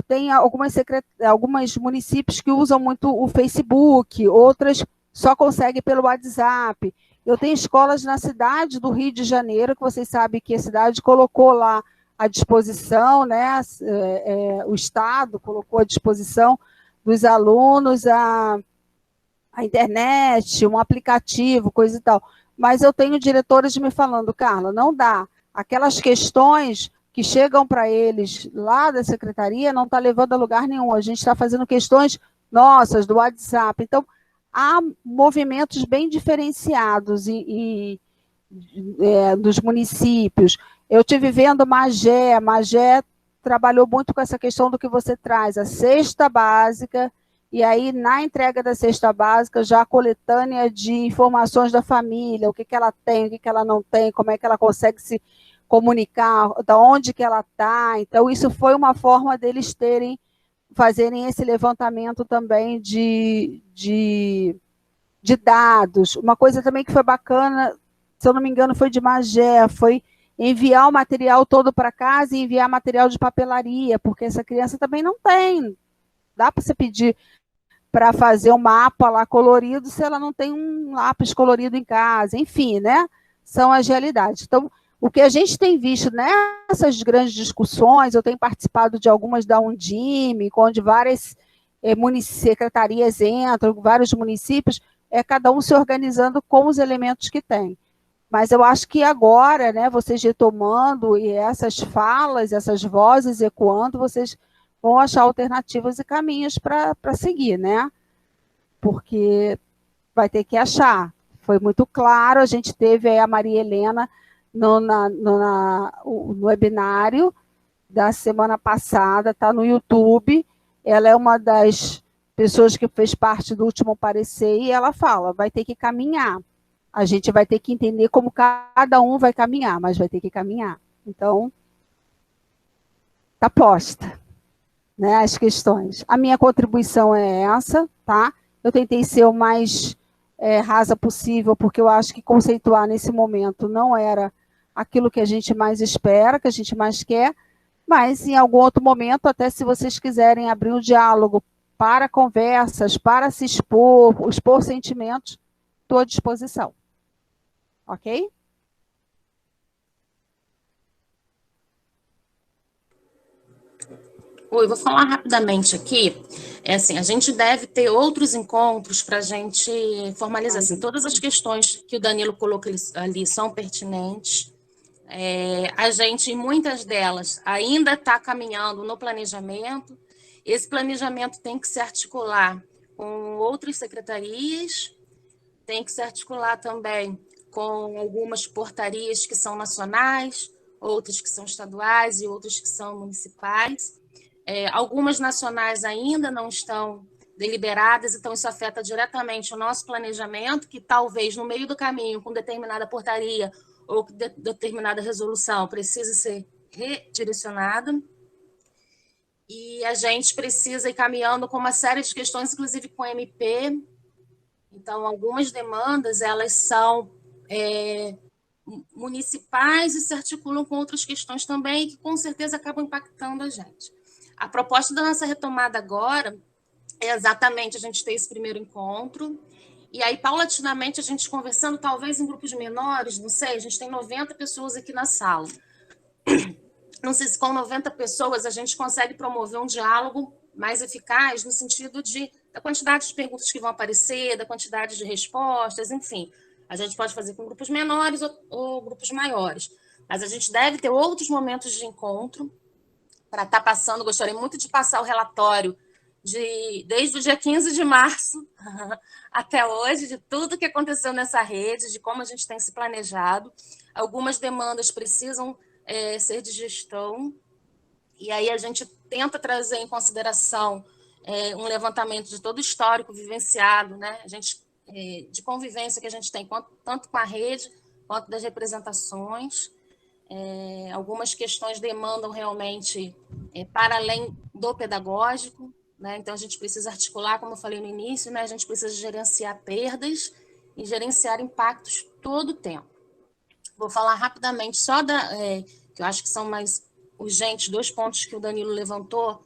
Tem alguns municípios que usam muito o Facebook, outras só conseguem pelo WhatsApp. Eu tenho escolas na cidade do Rio de Janeiro, que vocês sabem que a cidade colocou lá à disposição, né? O Estado colocou à disposição dos alunos a internet, um aplicativo, coisa e tal. Mas eu tenho diretores me falando, Carla, não dá. Aquelas questões que chegam para eles lá da secretaria não está levando a lugar nenhum. A gente está fazendo questões nossas, do WhatsApp. Então, há movimentos bem diferenciados dos municípios. Eu estive vendo Magé trabalhou muito com essa questão do que você traz, a cesta básica, e aí na entrega da cesta básica, já a coletânea de informações da família, o que ela tem, o que ela não tem, como é que ela consegue se comunicar, da onde que ela está. Então, isso foi uma forma deles fazerem esse levantamento também de dados. Uma coisa também que foi bacana, se eu não me engano, foi de Magé, foi enviar o material todo para casa e enviar material de papelaria, porque essa criança também não tem. Dá para você pedir para fazer um mapa lá colorido se ela não tem um lápis colorido em casa. Enfim, né? São as realidades. Então, o que a gente tem visto nessas grandes discussões, eu tenho participado de algumas da Undime, onde várias secretarias entram, vários municípios, cada um se organizando com os elementos que tem. Mas eu acho que agora, né, vocês retomando e essas falas, essas vozes ecoando, vocês vão achar alternativas e caminhos para seguir, né? Porque vai ter que achar. Foi muito claro, a gente teve aí a Maria Helena no webinário da semana passada, está no YouTube, ela é uma das pessoas que fez parte do último parecer e ela fala, vai ter que caminhar. A gente vai ter que entender como cada um vai caminhar, mas vai ter que caminhar. Então, está posta, né, as questões. A minha contribuição é essa, tá? Eu tentei ser o mais rasa possível, porque eu acho que conceituar nesse momento não era aquilo que a gente mais espera, que a gente mais quer, mas em algum outro momento, até se vocês quiserem abrir um diálogo para conversas, para se expor sentimentos, estou à disposição. Ok? Oi, vou falar rapidamente aqui. Assim, a gente deve ter outros encontros para a gente formalizar. Assim, todas as questões que o Danilo colocou ali são pertinentes. A gente, em muitas delas, ainda está caminhando no planejamento. Esse planejamento tem que se articular com outras secretarias, tem que se articular também com algumas portarias que são nacionais, outras que são estaduais e outras que são municipais. Algumas nacionais ainda não estão deliberadas, então isso afeta diretamente o nosso planejamento, que talvez no meio do caminho, com determinada portaria ou com determinada resolução, precise ser redirecionada. E a gente precisa ir caminhando com uma série de questões, inclusive com MP. Então, algumas demandas, elas são municipais e se articulam com outras questões também, que com certeza acabam impactando a gente. A proposta da nossa retomada agora é exatamente a gente ter esse primeiro encontro, e aí, paulatinamente, a gente conversando, talvez em grupos menores, não sei, a gente tem 90 pessoas aqui na sala. Não sei se com 90 pessoas a gente consegue promover um diálogo mais eficaz no sentido da quantidade de perguntas que vão aparecer, da quantidade de respostas, enfim. A gente pode fazer com grupos menores ou grupos maiores, mas a gente deve ter outros momentos de encontro para estar passando. Gostaria muito de passar o relatório desde o dia 15 de março até hoje, de tudo que aconteceu nessa rede, de como a gente tem se planejado. Algumas demandas precisam ser de gestão, e aí a gente tenta trazer em consideração um levantamento de todo o histórico vivenciado, né? De convivência que a gente tem, tanto com a rede, quanto das representações. Algumas questões demandam realmente para além do pedagógico, né? Então, a gente precisa articular, como eu falei no início, né? A gente precisa gerenciar perdas e gerenciar impactos todo o tempo. Vou falar rapidamente só que eu acho que são mais urgentes, 2 pontos que o Danilo levantou,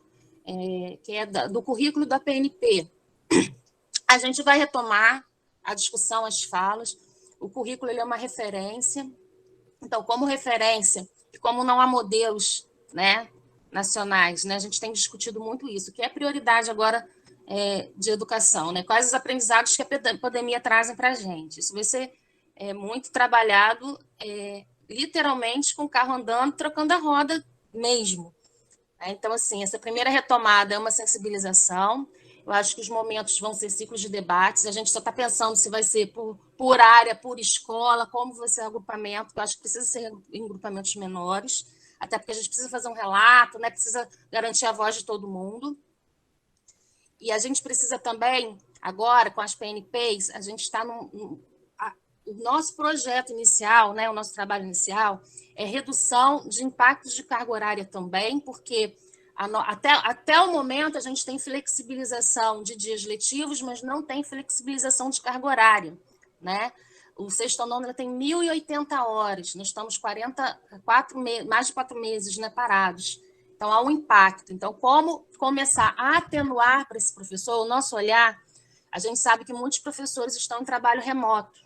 que é do currículo da PNP. A gente vai retomar a discussão, as falas. O currículo ele é uma referência. Então, como referência, e como não há modelos, né, nacionais, né, a gente tem discutido muito isso, que é prioridade agora de educação, né, quais os aprendizados que a pandemia trazem para a gente. Isso vai ser muito trabalhado, literalmente, com o carro andando, trocando a roda mesmo. Então, assim, essa primeira retomada é uma sensibilização. Eu acho que os momentos vão ser ciclos de debates. A gente só está pensando se vai ser por área, por escola, como vai ser o agrupamento. Eu acho que precisa ser em grupamentos menores, até porque a gente precisa fazer um relato, né? Precisa garantir a voz de todo mundo. E a gente precisa também, agora, com as PNPs, a gente está o nosso projeto inicial, né, o nosso trabalho inicial, é redução de impactos de carga horária também, porque até o momento a gente tem flexibilização de dias letivos, mas não tem flexibilização de carga horária, né? O sexto ao nono tem 1.080 horas, nós estamos mais de 4 meses, né, parados. Então, há um impacto. Então, como começar a atenuar para esse professor o nosso olhar? A gente sabe que muitos professores estão em trabalho remoto.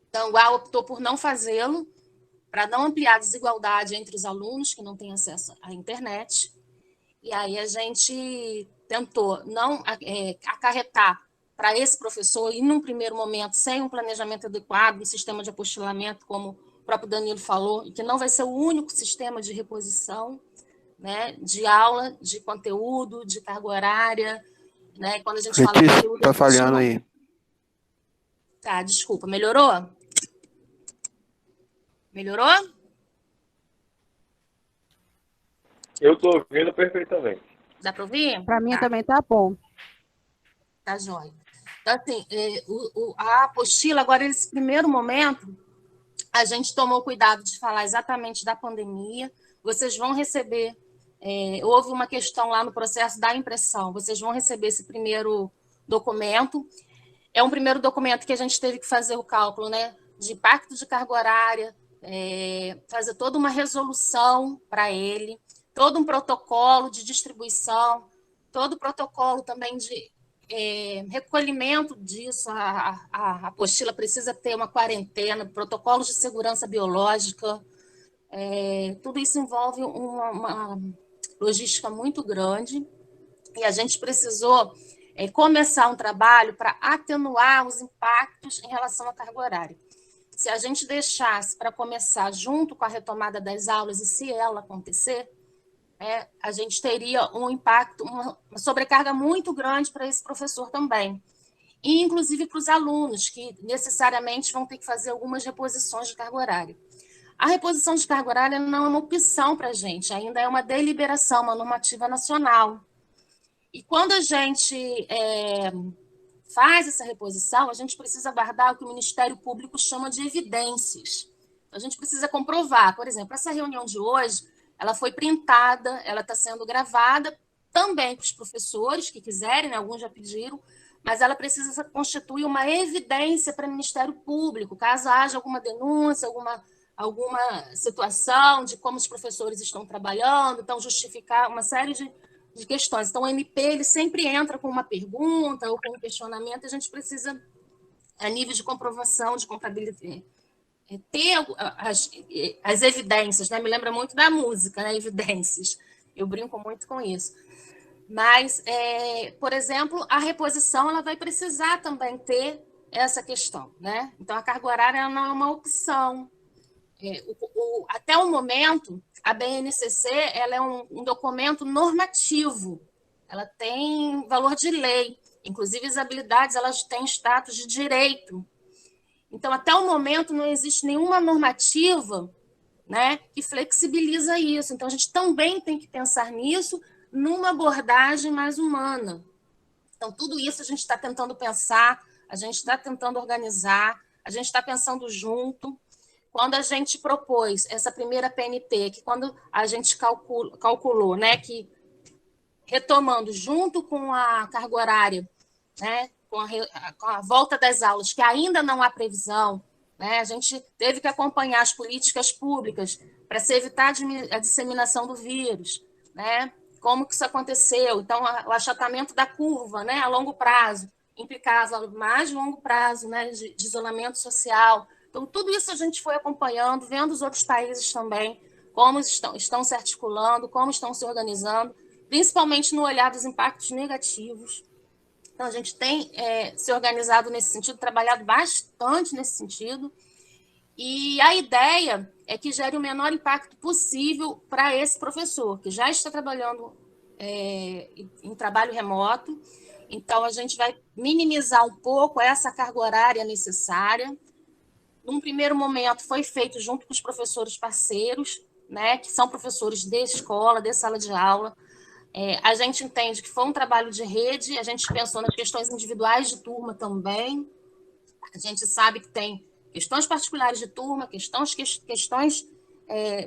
Então, o UA optou por não fazê-lo, para não ampliar a desigualdade entre os alunos que não têm acesso à internet. E aí a gente tentou não acarretar para esse professor, e num primeiro momento, sem um planejamento adequado, um sistema de apostilamento, como o próprio Danilo falou, e que não vai ser o único sistema de reposição, né, de aula, de conteúdo, de carga horária. Né? Quando a gente fala Letícia, conteúdo... tá falhando aí. Tá, desculpa. Melhorou? Melhorou? Eu estou ouvindo perfeitamente. Dá para ouvir? Para mim também tá bom. Tá jóia. Então, assim, a apostila, agora, nesse primeiro momento, a gente tomou cuidado de falar exatamente da pandemia. Vocês vão receber, houve uma questão lá no processo da impressão, vocês vão receber esse primeiro documento. É um primeiro documento que a gente teve que fazer o cálculo, né, de impacto de carga horária, fazer toda uma resolução para ele, todo um protocolo de distribuição, todo o protocolo também de recolhimento disso. A apostila precisa ter uma quarentena, protocolos de segurança biológica. Tudo isso envolve uma logística muito grande, e a gente precisou começar um trabalho para atenuar os impactos em relação à carga horária. Se a gente deixasse para começar junto com a retomada das aulas, e se ela acontecer, a gente teria um impacto, uma sobrecarga muito grande para esse professor também, e inclusive para os alunos, que necessariamente vão ter que fazer algumas reposições de carga horária. A reposição de carga horária não é uma opção para a gente, ainda é uma deliberação, uma normativa nacional. E quando a gente faz essa reposição, a gente precisa guardar o que o Ministério Público chama de evidências. A gente precisa comprovar. Por exemplo, essa reunião de hoje, ela foi printada, ela está sendo gravada também para os professores que quiserem, né? Alguns já pediram, mas ela precisa constituir uma evidência para o Ministério Público, caso haja alguma denúncia, alguma situação de como os professores estão trabalhando, então justificar uma série de questões. Então, o MP ele sempre entra com uma pergunta ou com um questionamento, e a gente precisa, a nível de comprovação, de contabilidade, ter as evidências, né? Me lembra muito da música, né? Evidências. Eu brinco muito com isso. Mas, por exemplo, a reposição ela vai precisar também ter essa questão, né? Então, a carga horária não é uma opção. Até o momento, a BNCC ela é um documento normativo, ela tem valor de lei, inclusive as habilidades elas têm status de direito. Então, até o momento, não existe nenhuma normativa, né, que flexibiliza isso. Então, a gente também tem que pensar nisso numa abordagem mais humana. Então, tudo isso a gente está tentando pensar, a gente está tentando organizar, a gente está pensando junto. Quando a gente propôs essa primeira PNP, que quando a gente calculou, né, que retomando junto com a carga horária, né, com a volta das aulas, que ainda não há previsão, né, a gente teve que acompanhar as políticas públicas para se evitar a disseminação do vírus, né, como que isso aconteceu. Então, o achatamento da curva, né, a longo prazo, implicava mais longo prazo, né, de isolamento social. Então, tudo isso a gente foi acompanhando, vendo os outros países também como estão se articulando, como estão se organizando, principalmente no olhar dos impactos negativos. Então, a gente tem se organizado nesse sentido, trabalhado bastante nesse sentido, e a ideia é que gere o menor impacto possível para esse professor, que já está trabalhando em trabalho remoto. Então, a gente vai minimizar um pouco essa carga horária necessária. Num primeiro momento, foi feito junto com os professores parceiros, né, que são professores de escola, de sala de aula. A gente entende que foi um trabalho de rede, a gente pensou nas questões individuais de turma também. A gente sabe que tem questões particulares de turma, questões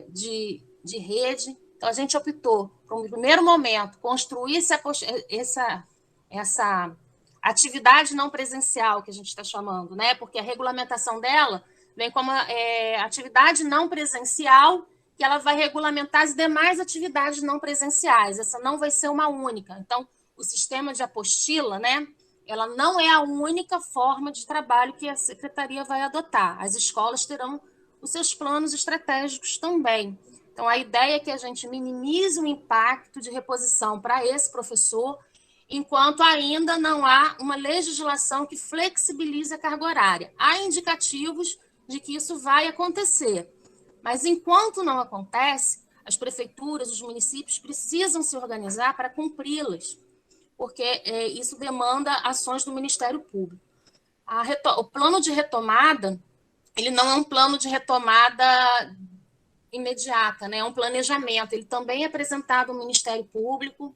de rede. Então, a gente optou, para um primeiro momento, construir essa atividade não presencial, que a gente está chamando, né? Porque a regulamentação dela vem como atividade não presencial, que ela vai regulamentar as demais atividades não presenciais. Essa não vai ser uma única. Então, o sistema de apostila, né? Ela não é a única forma de trabalho que a secretaria vai adotar. As escolas terão os seus planos estratégicos também. Então, a ideia é que a gente minimize o impacto de reposição para esse professor, enquanto ainda não há uma legislação que flexibilize a carga horária. Há indicativos de que isso vai acontecer, mas enquanto não acontece, as prefeituras, os municípios precisam se organizar para cumpri-las, porque isso demanda ações do Ministério Público. O plano de retomada, ele não é um plano de retomada imediata, né? É um planejamento. Ele também é apresentado ao Ministério Público,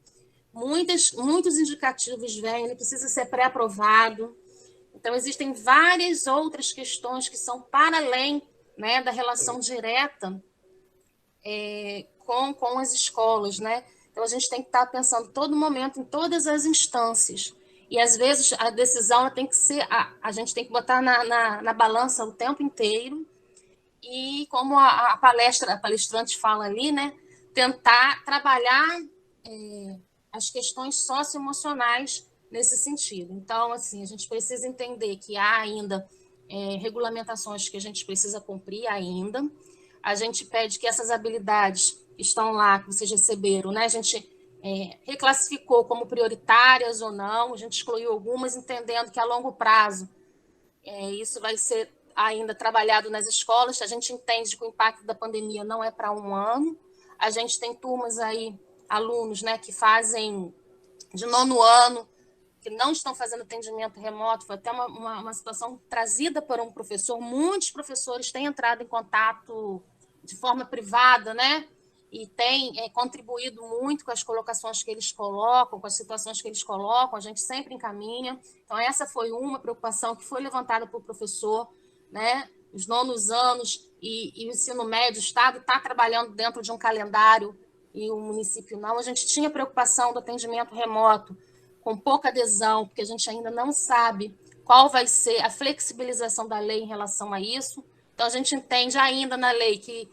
muitos indicativos vêm, ele precisa ser pré-aprovado. Então, existem várias outras questões que são para além, né, da relação direta com as escolas, né? Então, a gente tem que estar pensando todo momento em todas as instâncias. E, às vezes, a decisão tem que ser... A gente tem que botar na balança o tempo inteiro. E, como a palestrante fala ali, né, tentar trabalhar as questões socioemocionais nesse sentido. Então, assim, a gente precisa entender que há ainda regulamentações que a gente precisa cumprir ainda. A gente pede que essas habilidades que estão lá, que vocês receberam, né, a gente reclassificou como prioritárias ou não, a gente excluiu algumas, entendendo que a longo prazo isso vai ser ainda trabalhado nas escolas. A gente entende que o impacto da pandemia não é para um ano. A gente tem turmas aí, alunos, né, que fazem de 9º ano, que não estão fazendo atendimento remoto. Foi até uma situação trazida por um professor. Muitos professores têm entrado em contato de forma privada, né? E têm contribuído muito com as colocações que eles colocam, com as situações que eles colocam, a gente sempre encaminha. Então, essa foi uma preocupação que foi levantada por professor, né? Os 9º anos e o ensino médio, o Estado está trabalhando dentro de um calendário e o município não. A gente tinha preocupação do atendimento remoto, com pouca adesão, porque a gente ainda não sabe qual vai ser a flexibilização da lei em relação a isso. Então, a gente entende ainda na lei que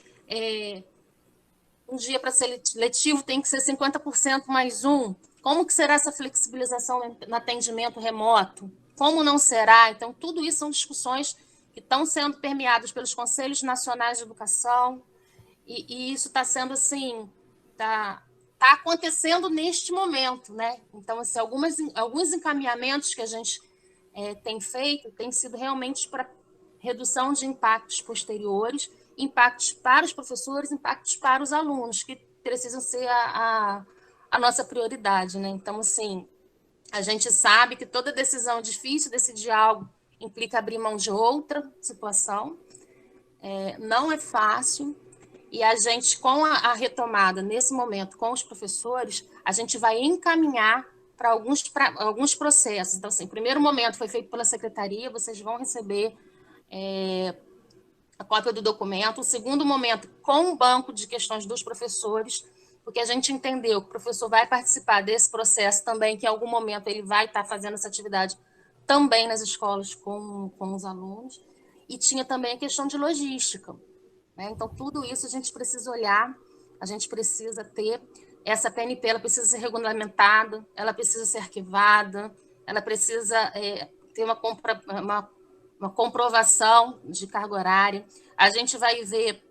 um dia para ser letivo tem que ser 50% mais um. Como que será essa flexibilização no atendimento remoto? Como não será? Então, tudo isso são discussões que estão sendo permeadas pelos Conselhos Nacionais de Educação, e isso está sendo assim, está acontecendo neste momento, né? Então, assim, alguns encaminhamentos que a gente tem feito têm sido realmente para redução de impactos posteriores, impactos para os professores, impactos para os alunos, que precisam ser a nossa prioridade, né? Então, assim, a gente sabe que toda decisão difícil, decidir algo, implica abrir mão de outra situação. Não é fácil. E a gente, com a retomada, nesse momento, com os professores, a gente vai encaminhar para alguns processos. Então, assim, o primeiro momento foi feito pela secretaria, vocês vão receber a cópia do documento. O segundo momento, com o banco de questões dos professores, porque a gente entendeu que o professor vai participar desse processo também, que em algum momento ele vai estar fazendo essa atividade também nas escolas com os alunos. E tinha também a questão de logística. Então, tudo isso a gente precisa olhar, a gente precisa ter. Essa PNP ela precisa ser regulamentada, ela precisa ser arquivada, ela precisa ter uma comprovação de carga horária. A gente vai ver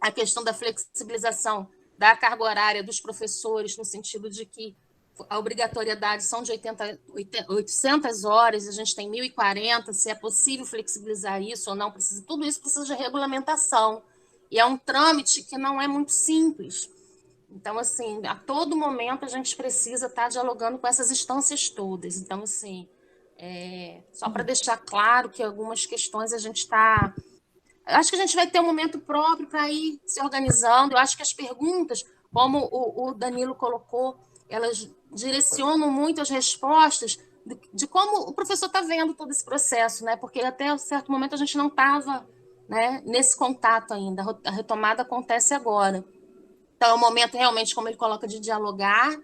a questão da flexibilização da carga horária dos professores, no sentido de que a obrigatoriedade são de 800 horas, a gente tem 1.040, se é possível flexibilizar isso ou não, tudo isso precisa de regulamentação, e é um trâmite que não é muito simples. Então, assim, a todo momento a gente precisa estar dialogando com essas instâncias todas. Então, assim, só para deixar claro que algumas questões a gente está... Acho que a gente vai ter um momento próprio para ir se organizando. Eu acho que as perguntas, como o Danilo colocou, elas direcionam muito as respostas de como o professor está vendo todo esse processo, né? Porque até um certo momento a gente não estava, né, nesse contato ainda. A retomada acontece agora. Então, é o momento realmente, como ele coloca, de dialogar,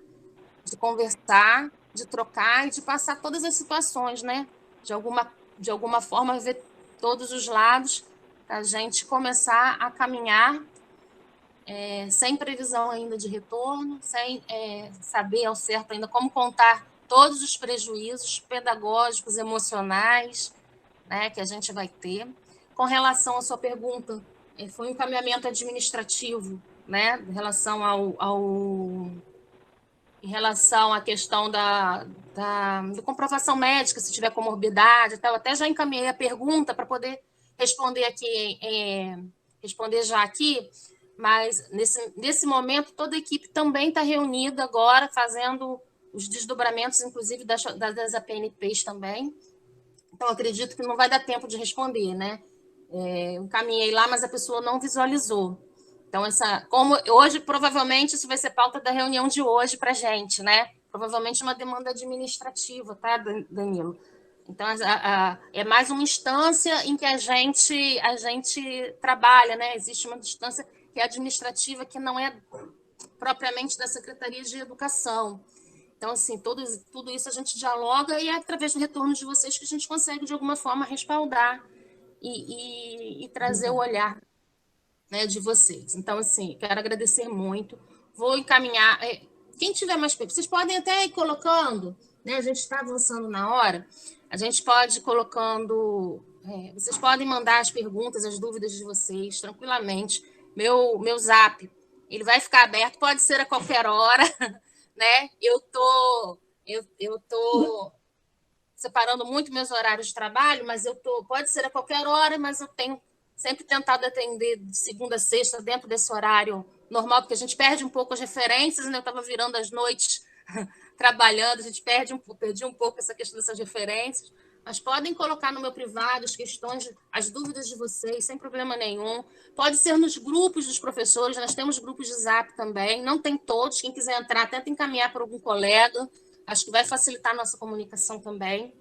de conversar, de trocar e de passar todas as situações, né? De alguma forma, ver todos os lados, para a gente começar a caminhar sem previsão ainda de retorno, sem saber ao certo ainda como contar todos os prejuízos pedagógicos, emocionais, né, que a gente vai ter. Com relação à sua pergunta, foi um encaminhamento administrativo, né, em relação à questão da comprovação médica, se tiver comorbidade e tal. Até já encaminhei a pergunta para poder responder aqui, responder já aqui, mas nesse momento toda a equipe também está reunida agora, fazendo os desdobramentos, inclusive das APNPs também. Então, acredito que não vai dar tempo de responder, né? Encaminhei lá, mas a pessoa não visualizou. Então, como hoje, provavelmente, isso vai ser pauta da reunião de hoje para a gente, né? Provavelmente uma demanda administrativa, tá, Danilo? Então, é mais uma instância em que a gente trabalha, né? Existe uma instância que é administrativa, que não é propriamente da Secretaria de Educação. Então, assim, tudo isso a gente dialoga e é através do retorno de vocês que a gente consegue, de alguma forma, respaldar e trazer o olhar, né, de vocês. Então, assim, quero agradecer muito. Vou encaminhar... Quem tiver mais perguntas, vocês podem até ir colocando, né? A gente está avançando na hora, a gente pode ir colocando... vocês podem mandar as perguntas, as dúvidas de vocês, tranquilamente. Meu zap, ele vai ficar aberto, pode ser a qualquer hora, né? Eu tô separando muito meus horários de trabalho, mas pode ser a qualquer hora, mas eu tenho sempre tentado atender de segunda a sexta dentro desse horário normal, porque a gente perde um pouco as referências, né? Eu estava virando as noites trabalhando, a gente perdi um pouco essa questão dessas referências, mas podem colocar no meu privado as questões, as dúvidas de vocês, sem problema nenhum. Pode ser nos grupos dos professores, nós temos grupos de Zap também, não tem todos, quem quiser entrar, tenta encaminhar para algum colega, acho que vai facilitar a nossa comunicação também.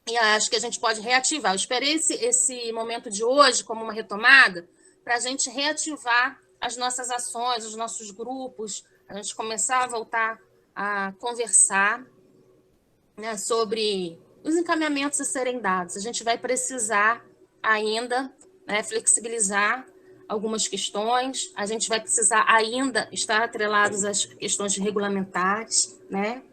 E acho que a gente pode reativar. Eu esperei esse momento de hoje como uma retomada para a gente reativar as nossas ações, os nossos grupos, a gente começar a voltar a conversar, né, sobre os encaminhamentos a serem dados. A gente vai precisar ainda, né, flexibilizar algumas questões, a gente vai precisar ainda estar atrelados às questões regulamentares, né?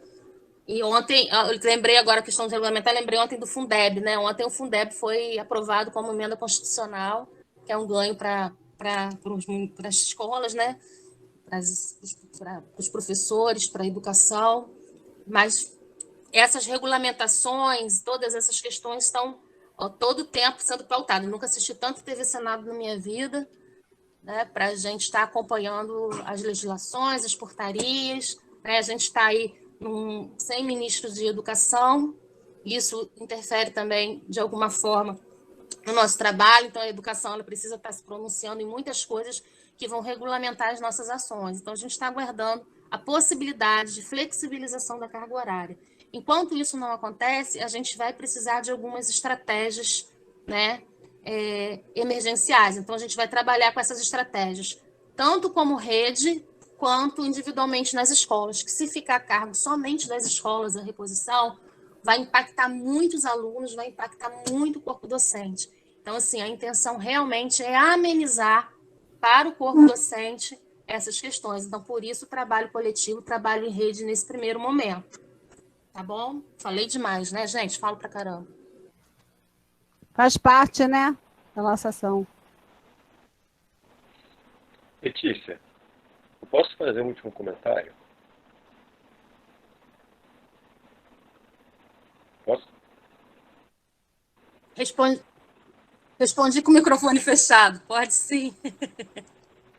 E ontem, eu lembrei agora a questão regulamentar, lembrei ontem do Fundeb, né? Ontem o Fundeb foi aprovado como emenda constitucional, que é um ganho para as escolas, né? Para os professores, para a educação, mas essas regulamentações, todas essas questões estão todo o tempo sendo pautadas. Nunca assisti tanto TV Senado na minha vida, né? Para a gente estar acompanhando as legislações, as portarias, né? A gente está aí sem ministro de educação, isso interfere também, de alguma forma, no nosso trabalho, então a educação ela precisa estar se pronunciando em muitas coisas que vão regulamentar as nossas ações. Então, a gente está aguardando a possibilidade de flexibilização da carga horária. Enquanto isso não acontece, a gente vai precisar de algumas estratégias, né, emergenciais. Então, a gente vai trabalhar com essas estratégias, tanto como rede, quanto individualmente nas escolas, que se ficar a cargo somente das escolas a reposição, vai impactar muitos alunos, vai impactar muito o corpo docente. Então, assim, a intenção realmente é amenizar para o corpo docente essas questões. Então, por isso, o trabalho coletivo, trabalho em rede nesse primeiro momento. Tá bom? Falei demais, né, gente? Falo pra caramba. Faz parte, né, da nossa ação. Letícia, eu posso fazer um último comentário? Posso? Respondi com o microfone fechado. Pode sim.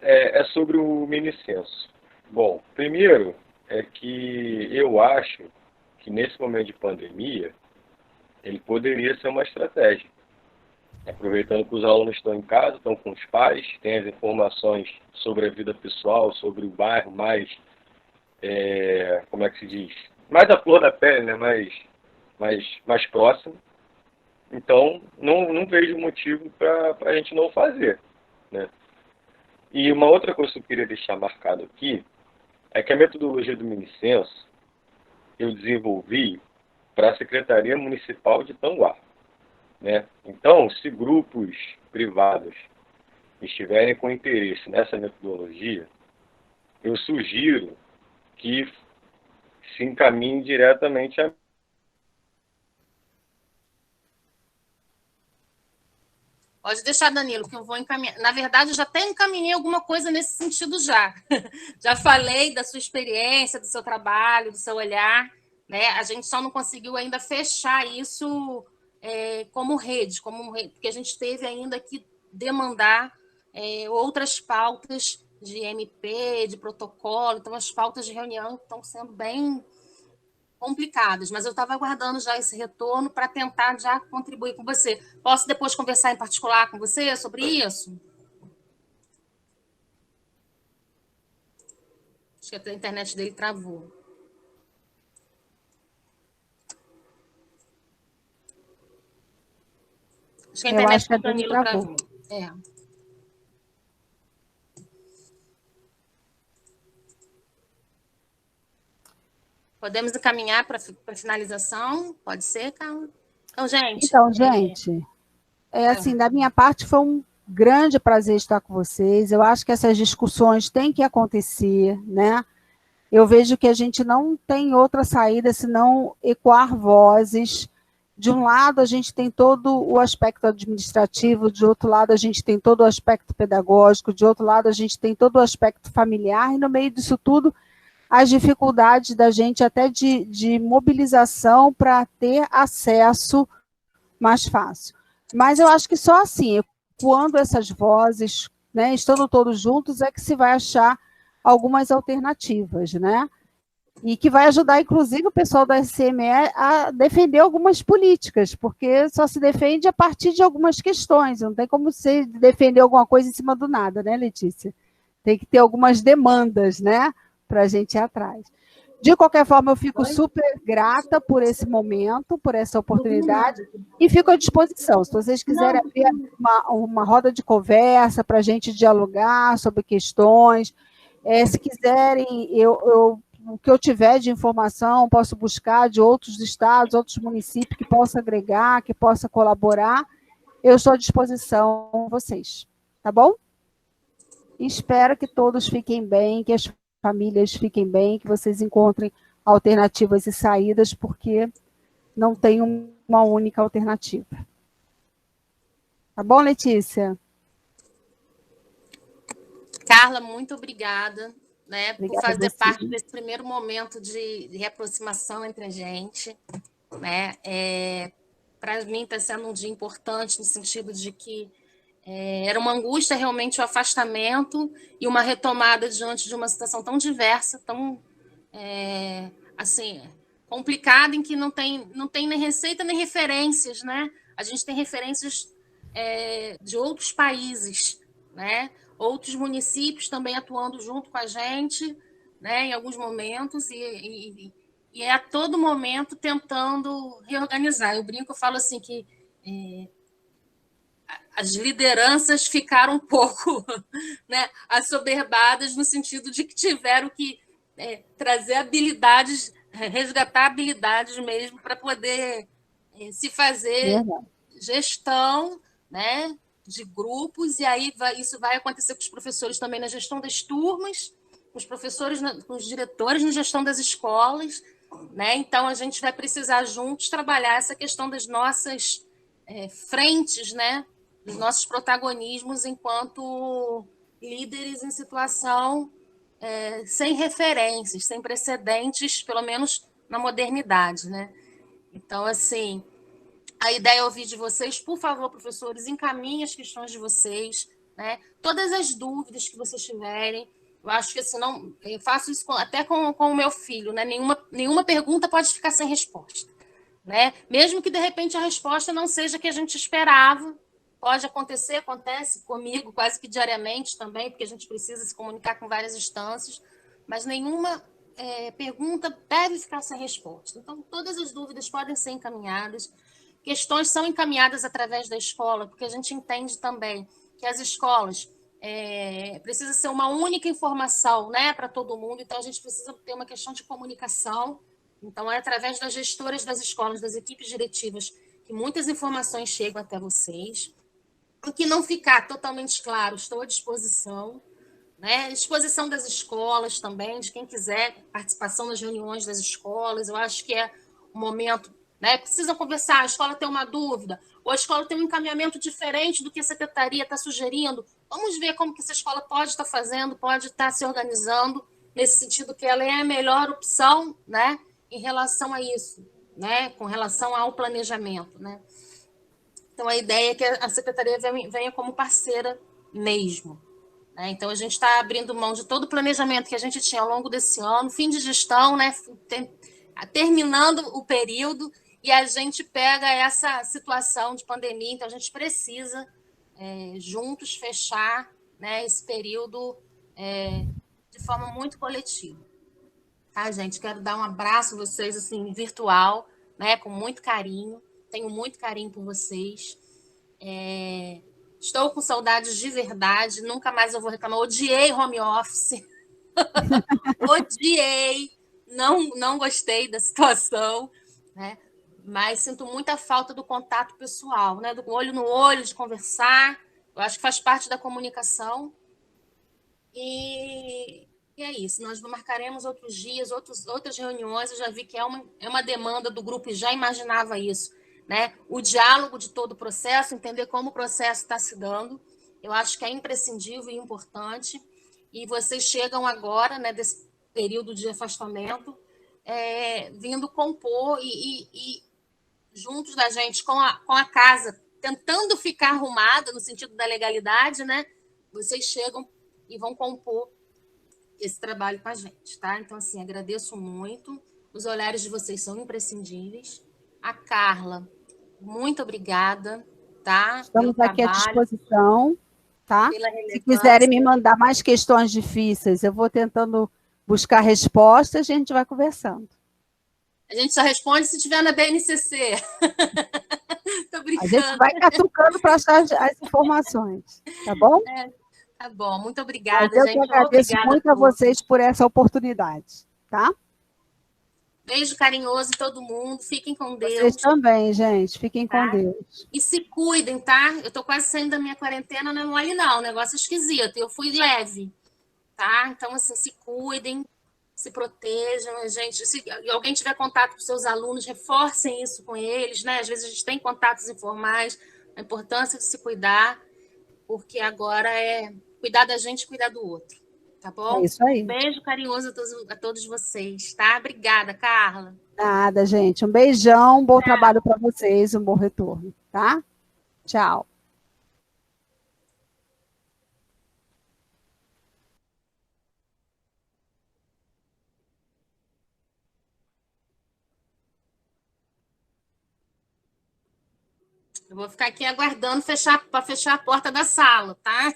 É sobre o mini censo. Bom, primeiro é que eu acho que nesse momento de pandemia ele poderia ser uma estratégia. Aproveitando que os alunos estão em casa, estão com os pais, têm as informações sobre a vida pessoal, sobre o bairro mais, como é que se diz? Mais à flor da pele, né? mais próximo. Então, não vejo motivo para a gente não fazer, né? E uma outra coisa que eu queria deixar marcado aqui é que a metodologia do mini-censo eu desenvolvi para a Secretaria Municipal de Tanguá, né? Então, se grupos privados estiverem com interesse nessa metodologia, eu sugiro que se encaminhe diretamente a Pode deixar, Danilo, que eu vou encaminhar. Na verdade, eu já até encaminhei alguma coisa nesse sentido já. Já falei da sua experiência, do seu trabalho, do seu olhar, né? A gente só não conseguiu ainda fechar isso como rede, porque a gente teve ainda que demandar outras pautas de MP, de protocolo, então as pautas de reunião estão sendo bem complicadas, mas eu estava aguardando já esse retorno para tentar já contribuir com você. Posso depois conversar em particular com você sobre isso? Acho que a internet dele travou. Acho que a internet do Danilo travou. Podemos encaminhar para finalização? Pode ser, Carla? Então, gente, assim, da minha parte foi um grande prazer estar com vocês. Eu acho que essas discussões têm que acontecer, né? Eu vejo que a gente não tem outra saída senão ecoar vozes. De um lado, a gente tem todo o aspecto administrativo, de outro lado, a gente tem todo o aspecto pedagógico, de outro lado, a gente tem todo o aspecto familiar, e no meio disso tudo, as dificuldades da gente até de mobilização para ter acesso mais fácil. Mas eu acho que só assim, ecoando essas vozes, né, estando todos juntos, é que se vai achar algumas alternativas, né? E que vai ajudar, inclusive, o pessoal da SCME a defender algumas políticas, porque só se defende a partir de algumas questões, não tem como você defender alguma coisa em cima do nada, né, Letícia? Tem que ter algumas demandas, né, para a gente ir atrás. De qualquer forma, eu fico super grata por esse momento, por essa oportunidade, e fico à disposição. Se vocês quiserem abrir uma roda de conversa para a gente dialogar sobre questões, se quiserem, o que eu tiver de informação, posso buscar de outros estados, outros municípios que possa agregar, que possa colaborar, eu estou à disposição de vocês, tá bom? Espero que todos fiquem bem, que as famílias fiquem bem, que vocês encontrem alternativas e saídas, porque não tem uma única alternativa. Tá bom, Letícia? Carla, muito obrigada, né, por fazer parte desse primeiro momento de reaproximação entre a gente, né? Para mim está sendo um dia importante no sentido de que era uma angústia realmente o afastamento e uma retomada diante de uma situação tão diversa, tão assim complicada, em que não tem nem receita nem referências, né? A gente tem referências de outros países, né? Outros municípios também atuando junto com a gente, né, em alguns momentos, e a todo momento tentando reorganizar. Eu brinco, eu falo assim que as lideranças ficaram um pouco, né, assoberbadas, no sentido de que tiveram que trazer habilidades, resgatar habilidades mesmo para poder se fazer gestão, né, de grupos, e aí isso vai acontecer com os professores também na gestão das turmas, com os professores, com os diretores na gestão das escolas, né? Então, a gente vai precisar juntos trabalhar essa questão das nossas frentes, né? Dos nossos protagonismos enquanto líderes em situação sem referências, sem precedentes, pelo menos na modernidade, né? Então, assim, a ideia é ouvir de vocês. Por favor, professores, encaminhem as questões de vocês, né? Todas as dúvidas que vocês tiverem. Eu acho que assim, não, eu faço isso até com o meu filho, né? Nenhuma pergunta pode ficar sem resposta, né? Mesmo que de repente a resposta não seja a que a gente esperava. Pode acontecer, acontece comigo quase que diariamente também, porque a gente precisa se comunicar com várias instâncias, mas nenhuma pergunta deve ficar sem resposta. Então, todas as dúvidas podem ser encaminhadas. Questões são encaminhadas através da escola, porque a gente entende também que as escolas precisa ser uma única informação, né, para todo mundo, então a gente precisa ter uma questão de comunicação. Então, é através das gestoras das escolas, das equipes diretivas, que muitas informações chegam até vocês. O que não ficar totalmente claro, estou à disposição, né? Disposição das escolas também, de quem quiser, participação nas reuniões das escolas. Eu acho que é um momento, né? Precisam conversar, a escola tem uma dúvida, ou a escola tem um encaminhamento diferente do que a secretaria está sugerindo. Vamos ver como que essa escola pode estar fazendo, pode estar se organizando, nesse sentido que ela é a melhor opção, né? Em relação a isso, né? Com relação ao planejamento, né? Então, a ideia é que a secretaria venha como parceira mesmo, né? Então, a gente está abrindo mão de todo o planejamento que a gente tinha ao longo desse ano, fim de gestão, né? Terminando o período, e a gente pega essa situação de pandemia, então a gente precisa, juntos, fechar, né, esse período de forma muito coletiva. Tá, gente? Quero dar um abraço a vocês, assim, virtual, né, com muito carinho. Tenho muito carinho por vocês. Estou com saudades de verdade. Nunca mais eu vou reclamar. Odiei home office. Odiei. Não gostei da situação, né? Mas sinto muita falta do contato pessoal, né? Do olho no olho, de conversar. Eu acho que faz parte da comunicação. E é isso. Nós marcaremos outros dias, outras reuniões. Eu já vi que é uma demanda do grupo e já imaginava isso, né? O diálogo de todo o processo, entender como o processo está se dando. Eu acho que é imprescindível e importante. E vocês chegam agora, né, desse período de afastamento, vindo compor e juntos da gente com a casa, tentando ficar arrumada no sentido da legalidade, né? Vocês chegam e vão compor esse trabalho com a gente, tá? Então, assim, agradeço muito. Os olhares de vocês são imprescindíveis. A Carla, muito obrigada, tá? Estamos aqui à disposição, tá? Se quiserem relevância. me mandar mais questões difíceis, eu vou tentando buscar respostas e a gente vai conversando. A gente só responde se tiver na BNCC. Tô brincando. A gente vai catucando para achar as informações, tá bom? Tá bom, muito obrigada, Mas eu gente. que agradeço Obrigada muito a vocês por essa oportunidade, tá? Beijo carinhoso em todo mundo. Fiquem com Deus. Vocês também, gente. Fiquem tá? com Deus. E se cuidem, tá? Eu tô quase saindo da minha quarentena, não é mole não, negócio esquisito. Eu fui leve, tá? Então, assim, se cuidem, se protejam, gente. Se alguém tiver contato com seus alunos, reforcem isso com eles, né? Às vezes a gente tem contatos informais, a importância de se cuidar, porque agora é cuidar da gente e cuidar do outro, tá bom? É isso aí. Beijo carinhoso a todos vocês, tá? Obrigada, Carla. Nada, gente. Um beijão, bom trabalho para vocês, um bom retorno, tá? Tchau. Eu vou ficar aqui aguardando para fechar a porta da sala, tá?